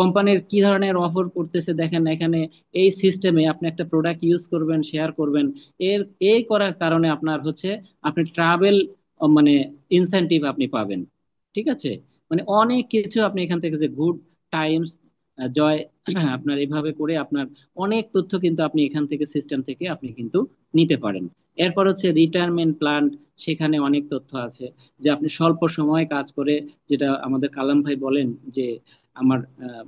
কোম্পানির কি ধরনের অফার করতেছে দেখেন এখানে। এই সিস্টেমে আপনি একটা প্রোডাক্ট ইউজ করবেন, শেয়ার করবেন, এর এই করার কারণে আপনার হচ্ছে আপনি ট্রাভেল মানে ইনসেনটিভ আপনি পাবেন। ঠিক আছে, মানে অনেক কিছু আপনি এখান থেকে, যে গুড টাইমস, জয়, আপনার এভাবে করে আপনার অনেক তথ্য কিন্তু আপনি এখান থেকে সিস্টেম থেকে আপনি কিন্তু নিতে পারেন। এরপর হচ্ছে রিটায়ারমেন্ট প্ল্যান, সেখানে অনেক তথ্য আছে যে আপনি স্বল্প সময় কাজ করে, যেটা আমাদের কালাম ভাই বলেন যে আমার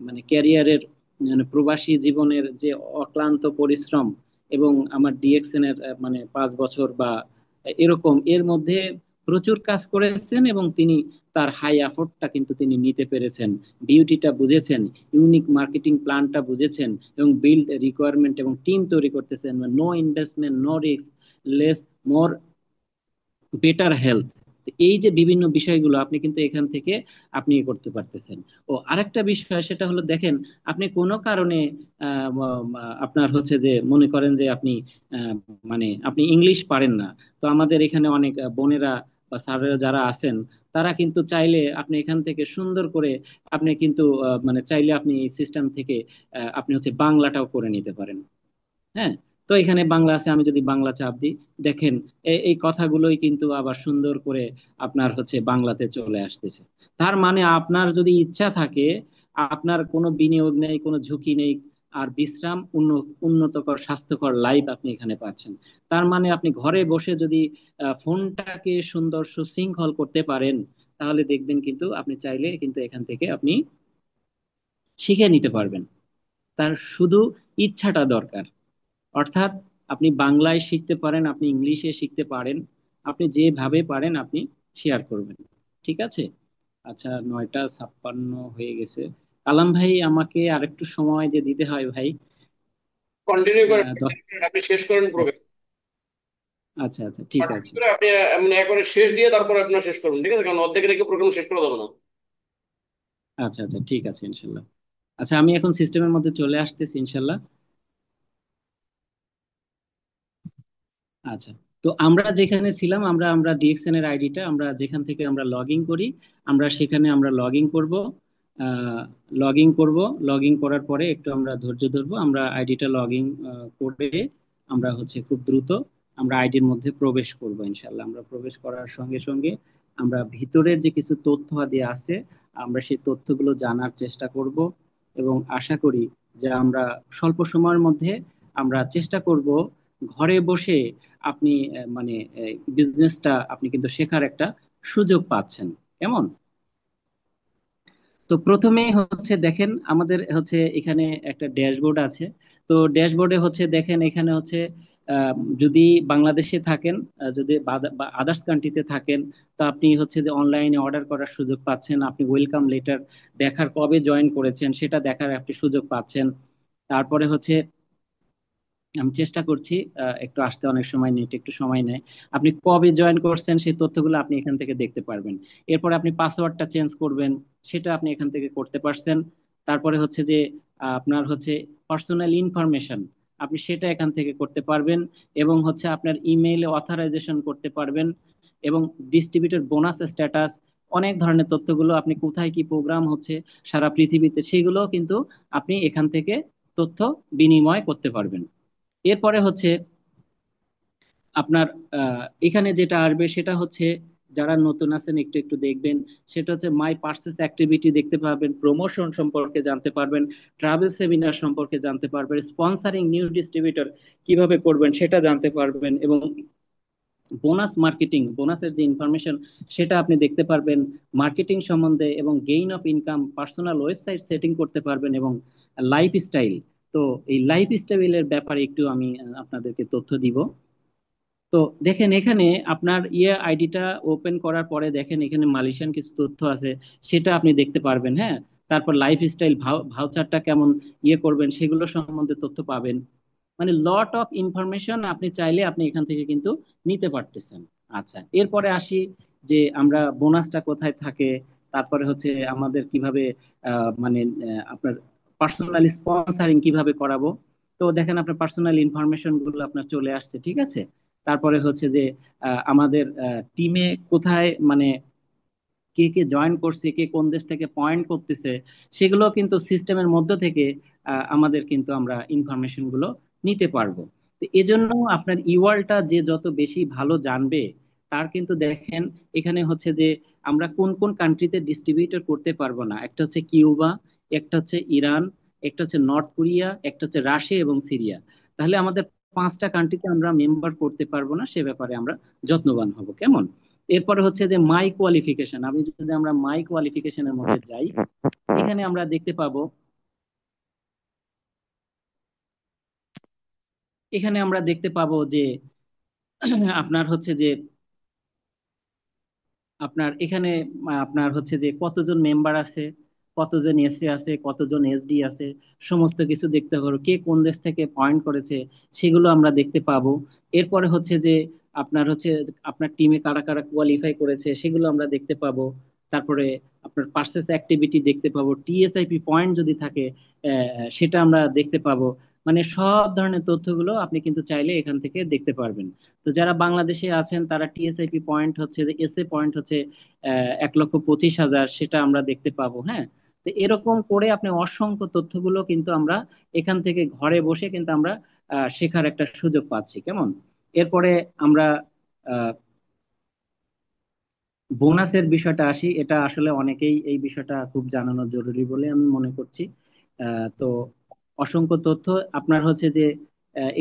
মানে ক্যারিয়ারের, মানে প্রবাসী জীবনের যে অক্লান্ত পরিশ্রম, এবং আমার ডিএক্সএন এর মানে 5 বছর বা এরকম এর মধ্যে প্রচুর কাজ করেছেন, এবং তিনি তার হাই এফোর্টটা কিন্তু তিনি নিতে পেরেছেন, বিউটিটা বুঝেছেন, ইউনিক মার্কেটিং প্ল্যানটা বুঝেছেন, এবং বিল্ড রিকোয়ারমেন্ট এবং টিম তৈরি করতেছেন। No investment, no risk, less, more, better health. এই যে বিভিন্ন বিষয়গুলো আপনি কিন্তু এখান থেকে আপনি করতে পারতেছেন। ও আরেকটা বিষয় সেটা হলো দেখেন, আপনি কোনো কারণে আপনার হচ্ছে যে মনে করেন যে আপনি আহ, মানে আপনি ইংলিশ পারেন না, তো আমাদের এখানে অনেক বোনেরা বা স্যারেরা যারা আছেন, তারা কিন্তু চাইলে আপনি এখান থেকে সুন্দর করে আপনি কিন্তু মানে চাইলে আপনি এই সিস্টেম থেকে আপনি হচ্ছে বাংলাটাও করে নিতে পারেন। হ্যাঁ, তো এখানে বাংলা আছে, আমি যদি বাংলা চাপ দিই, দেখেন এই কথাগুলোই কিন্তু আবার সুন্দর করে আপনার হচ্ছে বাংলাতে চলে আসতেছে। তার মানে আপনার যদি ইচ্ছা থাকে, আপনার কোনো বিনিয়োগ নেই, কোনো ঝুঁকি নেই, আর বিশ্রাম, উন্নতকর স্বাস্থ্যকর লাইফ আপনি এখানে পাচ্ছেন। তার মানে আপনি ঘরে বসে যদি ফোনটাকে সুন্দর সুশৃঙ্খল করতে পারেন, তাহলে দেখবেন কিন্তু আপনি চাইলে কিন্তু এখান থেকে আপনি শিখে নিতে পারবেন। তার শুধু ইচ্ছাটা দরকার। অর্থাৎ আপনি বাংলায় শিখতে পারেন, আপনি ইংলিশে শিখতে পারেন, আপনি যেভাবে পারেন আপনি শেয়ার করবেন। ঠিক আছে। আচ্ছা, 9টা 56 হয়ে গেছে। কালাম ভাই, আমাকে আরেকটু সময় যে দিতে হয় ভাই।
কন্টিনিউ করেন,
10।
আপনি শেষ করেন প্রোগ্রাম।
আচ্ছা আচ্ছা, ঠিক আছে।
করে আপনি মানে একবারে শেষ দিয়ে তারপর আপনার শেষ করবেন, ঠিক আছে? কারণ অর্ধেক রেখে প্রোগ্রাম শেষ করা যাবে না।
আচ্ছা আচ্ছা, ঠিক আছে ইনশাল্লাহ। আচ্ছা, আমি এখন সিস্টেমের মধ্যে চলে আসতেছি ইনশাল্লাহ। আচ্ছা, তো আমরা যেখানে ছিলাম, আমরা আমরা ডিএক্সএন এর আইডিটা আমরা যেখান থেকে আমরা লগ ইন করি, আমরা সেখানে আমরা লগ ইন করবো। লগ ইন করবো, লগ ইন করার পরে একটু আমরা ধৈর্য ধরবো, আমরা আইডিটা লগ ইন করে আমরা হচ্ছে খুব দ্রুত আমরা আইডির মধ্যে প্রবেশ করব ইনশাল্লাহ। আমরা প্রবেশ করার সঙ্গে সঙ্গে আমরা ভিতরের যে কিছু তথ্য আদি আছে, আমরা সেই তথ্যগুলো জানার চেষ্টা করব, এবং আশা করি যে আমরা স্বল্প সময়ের মধ্যে আমরা চেষ্টা করব ঘরে বসে আপনি মানে বিজনেসটা আপনি কিন্তু শেখার একটা সুযোগ পাচ্ছেন। কেমন? তো প্রথমেই হচ্ছে দেখেন, আমাদের হচ্ছে এখানে একটা ড্যাশবোর্ড আছে। তো ড্যাশবোর্ডে হচ্ছে দেখেন এখানে হচ্ছে আহ, যদি বাংলাদেশে থাকেন, যদি আদার্স কান্ট্রিতে থাকেন, তো আপনি হচ্ছে যে অনলাইনে অর্ডার করার সুযোগ পাচ্ছেন, আপনি ওয়েলকাম লেটার দেখার, কবে জয়েন করেছেন সেটা দেখার আপনি সুযোগ পাচ্ছেন। তারপরে হচ্ছে আমি চেষ্টা করছি, একটু আসতে অনেক সময় নেট একটু সময় নেয়। আপনি কবে জয়েন করছেন সেই তথ্যগুলো আপনি এখান থেকে দেখতে পারবেন। এরপর আপনি পাসওয়ার্ডটা চেঞ্জ করবেন, সেটা আপনি এখান থেকে করতে পারছেন। তারপরে হচ্ছে যে আপনার হচ্ছে পার্সোনাল ইনফরমেশন, আপনি সেটা এখান থেকে করতে পারবেন, এবং হচ্ছে আপনার ইমেইলে অথরাইজেশন করতে পারবেন, এবং ডিস্ট্রিবিউটর বোনাস স্ট্যাটাস, অনেক ধরনের তথ্যগুলো, আপনি কোথায় কি প্রোগ্রাম হচ্ছে সারা পৃথিবীতে, সেগুলো কিন্তু আপনি এখান থেকে তথ্য বিনিময় করতে পারবেন। এরপরে হচ্ছে আপনার এখানে যেটা আসবে সেটা হচ্ছে, যারা নতুন আছেন একটু একটু দেখবেন, সেটা হচ্ছে মাই পার্সেস অ্যাক্টিভিটি দেখতে পাবেন, প্রমোশন সম্পর্কে জানতে পারবেন, ট্রাভেল সেমিনার সম্পর্কে জানতে পারবেন, স্পন্সারিং নিউ ডিস্ট্রিবিউটর কিভাবে করবেন সেটা জানতে পারবেন, এবং বোনাস মার্কেটিং, বোনাসের যে ইনফরমেশন সেটা আপনি দেখতে পারবেন, মার্কেটিং সম্বন্ধে, এবং gain of income, personal website setting করতে পারবেন, এবং লাইফ স্টাইল। তো এই লাইফ স্টাইলের ব্যাপারে একটু আমি আপনাদেরকে তথ্য দিব। তো দেখেন এখানে আপনার আইডিটা ওপেন করার পরে দেখেন এখানে মালয়েশিয়ান কিছু তথ্য আছে, সেটা আপনি দেখতে পারবেন। হ্যাঁ, তারপর লাইফ স্টাইল ভাউচারটা কেমন করবেন সেগুলো সম্বন্ধে তথ্য পাবেন। মানে লট অফ ইনফরমেশন আপনি চাইলে আপনি এখান থেকে কিন্তু নিতে পারতেছেন। আচ্ছা, এরপরে আসি যে আমরা বোনাসটা কোথায় থাকে, তারপরে হচ্ছে আমাদের কিভাবে মানে আপনার পার্সোনাল স্পন্সারিং কিভাবে করাবো। তো দেখেন আপনার পার্সোনাল ইনফরমেশন গুলো আপনার চলে আসছে, ঠিক আছে। তারপরে হচ্ছে যে আমাদের টিমে কোথায় মানে কে কে জয়েন করছে, কে কোন দেশ থেকে পয়েন্ট করতেছে, সেগুলো কিন্তু সিস্টেমের মধ্য থেকে আমাদের কিন্তু আমরা ইনফরমেশন গুলো নিতে পারবো। তো এজন্য আপনার ইওয়ালটা যে যত বেশি ভালো জানবে, তার কিন্তু দেখেন এখানে হচ্ছে যে আমরা কোন কোন কান্ট্রিতে ডিস্ট্রিবিউটর করতে পারবো না, একটা হচ্ছে কিউবা, একটা হচ্ছে ইরান, একটা হচ্ছে নর্থ কোরিয়া, একটা হচ্ছে রাশিয়া এবং সিরিয়া। তাহলে আমাদের 5টা কান্ট্রিতে আমরা মেম্বার করতে পারবো না, সে ব্যাপারে আমরা যত্নবান হব, কেমন? এরপরে হচ্ছে যে মাই কোয়ালিফিকেশন, আমি যদি আমরা মাই কোয়ালিফিকেশনের মধ্যে যাই, এখানে আমরা দেখতে পাবো, এখানে আমরা দেখতে পাবো যে আপনার হচ্ছে যে আপনার এখানে আপনার হচ্ছে যে কতজন মেম্বার আছে, কতজন এসএ আছে, কতজন এসডি আছে, সমস্ত কিছু দেখতে পাবো। কে কোন দেশ থেকে পয়েন্ট করেছে সেগুলো আমরা দেখতে পাবো। এরপরে হচ্ছে যে আপনার হচ্ছে আপনার টিমে কারা কারা কোয়ালিফাই করেছে সেগুলো আমরা দেখতে পাবো। তারপরে আপনার পার্সেস অ্যাক্টিভিটি দেখতে পাবো, টিএসআইপি পয়েন্ট যদি থাকে সেটা আমরা দেখতে পাবো। মানে সব ধরনের তথ্যগুলো আপনি কিন্তু চাইলে এখান থেকে দেখতে পারবেন। তো যারা বাংলাদেশে আছেন তারা টিএসআইপি পয়েন্ট হচ্ছে যে এসএ পয়েন্ট হচ্ছে 1,25,000, সেটা আমরা দেখতে পাবো। হ্যাঁ, তো এরকম করে আপনি অসংখ্য তথ্যগুলো কিন্তু আমরা এখান থেকে ঘরে বসে কিন্তু আমরা শেখার একটা সুযোগ পাচ্ছি, কেমন? এরপরে আমরা বোনাসের বিষয়টা আসি। এটা আসলে অনেকেই এই বিষয়টা খুব জানানো জরুরি বলে আমি মনে করছি। তো অসংখ্য তথ্য আপনার হচ্ছে যে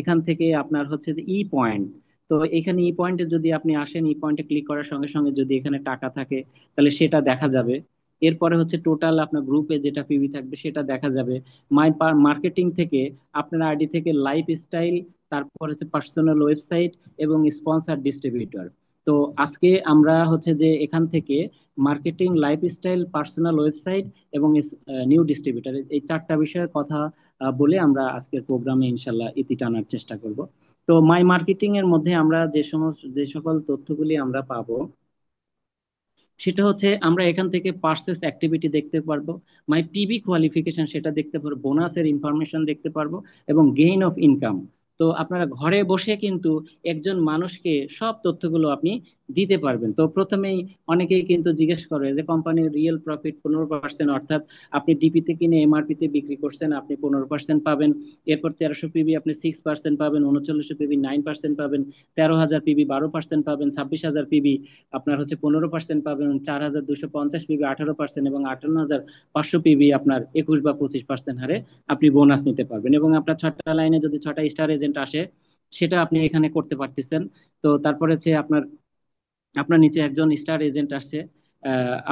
এখান থেকে আপনার হচ্ছে যে ই পয়েন্ট। তো এখানে ই পয়েন্টে যদি আপনি আসেন, ই পয়েন্টে ক্লিক করার সঙ্গে সঙ্গে যদি এখানে টাকা থাকে তাহলে সেটা দেখা যাবে। এরপরে হচ্ছে টোটাল আপনার গ্রুপে যেটা পিভি থাকবে সেটা দেখা যাবে। মাই মার্কেটিং থেকে আপনার আইডি থেকে লাইফ স্টাইল, তারপর হচ্ছে পার্সোনাল ওয়েবসাইট এবং স্পন্সর ডিস্ট্রিবিউটর। তো আজকে আমরা হচ্ছে যে এখান থেকে মার্কেটিং, লাইফস্টাইল, পার্সোনাল ওয়েবসাইট এবং নিউ ডিস্ট্রিবিউটর, এই 4টা বিষয়ের কথা বলে আমরা আজকের প্রোগ্রামে ইনশাল্লাহ ইতি টানার চেষ্টা করব। তো মাই মার্কেটিং এর মধ্যে আমরা যে সকল তথ্যগুলি আমরা পাবো, সেটা হচ্ছে আমরা এখান থেকে পার্সেস অ্যাক্টিভিটি দেখতে পারবো, মাই পিবি কোয়ালিফিকেশন সেটা দেখতে পারবো, বোনাসের ইনফরমেশন দেখতে পারবো এবং গেইন অফ ইনকাম। তো আপনারা ঘরে বসে কিন্তু একজন মানুষকে সব তথ্যগুলো আপনি দিতে পারবেন। তো প্রথমেই অনেকেই কিন্তু জিজ্ঞেস করে যে কোম্পানির রিয়েল প্রফিট 15%, অর্থাৎ আপনি ডিপিতে কিনে এমআরপি তে বিক্রি করছেন, আপনি 15% পাবেন। এরপর 1300 পিবি আপনি 6% পাবেন, 3900 পিবি 9% পাবেন, 13,000 পিবি 12% পাবেন, 26,000 পিবি আপনার হচ্ছে 15% পাবেন, 4,250 পিবি 18% এবং 58,500 পিবি আপনার 21 বা 25% হারে আপনি বোনাস নিতে পারবেন। এবং আপনার 6টা লাইনে যদি 6টা স্টার এজেন্ট আসে সেটা আপনি এখানে করতে পারতেছেন। তো তারপরে হচ্ছে আপনার আপনার নিচে একজন স্টার এজেন্ট আসছে,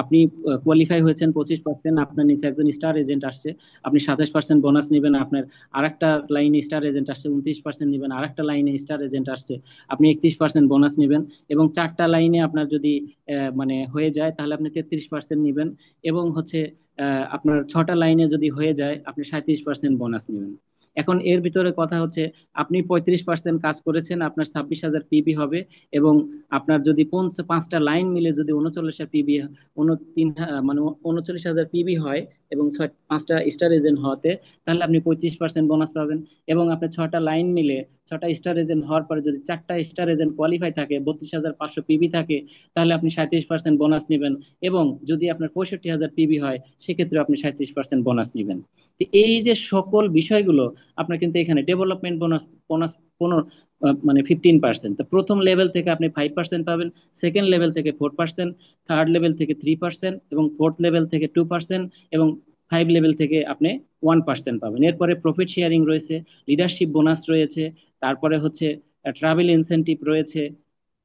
আপনি কোয়ালিফাই হয়েছেন 25%, আপনার নিচে একজন স্টার এজেন্ট আসছে, আপনি 27% বোনাস নেবেন। আপনার আরেকটা লাইনে স্টার এজেন্ট আসছে, 29% নেবেন। আরেকটা লাইনে স্টার এজেন্ট আসছে, আপনি 31% বোনাস নেবেন। এবং 4টা লাইনে আপনার যদি মানে হয়ে যায় তাহলে আপনি 33% নেবেন। এবং হচ্ছে আপনার 6টা লাইনে যদি হয়ে যায় আপনি 37% বোনাস নেবেন। এখন এর ভিতরে কথা হচ্ছে, আপনি 35% কাজ করেছেন, আপনার 26,000 পিবি হবে। এবং আপনার যদি 5টা লাইন মিলে যদি 39 পিবি, মানে 39,000 পিবি হয় এবং 5টা স্টার এজেন্ট হওয়াতে, তাহলে আপনি 35% বোনাস পাবেন। এবং আপনার 6টা লাইন মিলে 6টা স্টার এজেন্ট হওয়ার পরে যদি 4টা স্টার এজেন্ট কোয়ালিফাই থাকে, 32,500 পিবি থাকে, তাহলে আপনি 37% বোনাস নেবেন। এবং যদি আপনার 65,000 পিবি হয় সেক্ষেত্রে আপনি 37% বোনাস নেবেন। তো এই যে সকল বিষয়গুলো আপনার কিন্তু এখানে ডেভেলপমেন্ট বোনাস, বোনাস মানে 15%। তো প্রথম লেভেল থেকে আপনি 5% পাবেন, সেকেন্ড লেভেল থেকে 4%, থার্ড লেভেল থেকে 3% এবং ফোর্থ লেভেল থেকে 2% এবং 5 লেভেল থেকে আপনি 1% পাবেন। এরপরে প্রফিট শেয়ারিং রয়েছে, লিডারশিপ বোনাস রয়েছে, তারপরে হচ্ছে ট্রাভেল ইনসেনটিভ রয়েছে,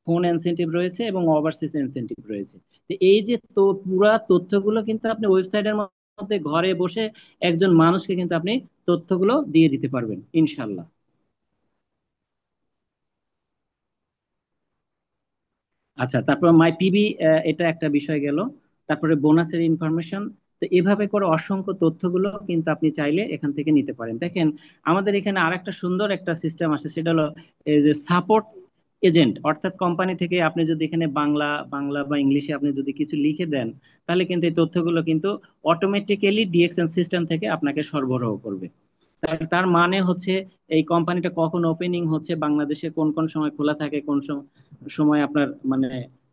ফোন ইনসেনটিভ রয়েছে এবং ওভারসিজ ইনসেনটিভ রয়েছে। তো এই যে তো পুরা তথ্যগুলো কিন্তু আপনি ওয়েবসাইটের মধ্যে ঘরে বসে একজন মানুষকে কিন্তু আপনি তথ্যগুলো দিয়ে দিতে পারবেন ইনশাল্লাহ। আচ্ছা, তারপর মাই পিবি, এটা একটা বিষয় গেল। তারপরে বোনাসের ইনফরমেশন। তো এভাবে করে অসংখ্য তথ্যগুলো কিন্তু আপনি চাইলে এখান থেকে নিতে পারেন। দেখেন আমাদের এখানে আরেকটা সুন্দর একটা সিস্টেম আছে, সেটা হলো এই যে সাপোর্ট এজেন্ট। অর্থাৎ কোম্পানি থেকে আপনি যদি এখানে বাংলা বাংলা বা ইংলিশে আপনি যদি কিছু লিখে দেন, তাহলে কিন্তু এই তথ্যগুলো কিন্তু অটোমেটিক্যালি ডিএক্সএন সিস্টেম থেকে আপনাকে সরবরাহ করবে। তার তার মানে হচ্ছে এই কোম্পানিটা কখন ওপেনিং হচ্ছে, বাংলাদেশে কোন কোন সময় খোলা থাকে, কোন সময় আপনার মানে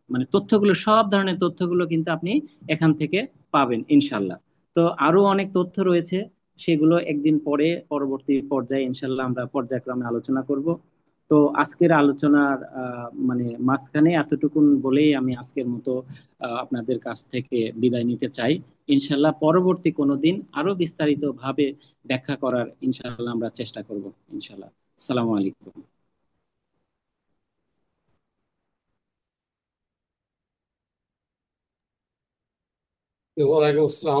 মানে তথ্যগুলো, সব ধরনের তথ্যগুলো কিন্তু আপনি এখান থেকে পাবেন ইনশাল্লাহ। তো আরো অনেক তথ্য রয়েছে, সেগুলো একদিন পরে পরবর্তী পর্যায়ে ইনশাল্লাহ আমরা পর্যায়ক্রমে আলোচনা করব। তো আজকের আলোচনার মানে মাঝখানে এতটুকুন বলেই আমি আজকের মতো আপনাদের কাছ থেকে বিদায় নিতে চাই। ইনশাল্লাহ পরবর্তী কোনো দিন আরো বিস্তারিত ভাবে ব্যাখ্যা করার ইনশাল্লাহ আমরা চেষ্টা করব ইনশাল্লাহ। আসসালামু আলাইকুম।
ওয়ালাইকুম আসসালাম।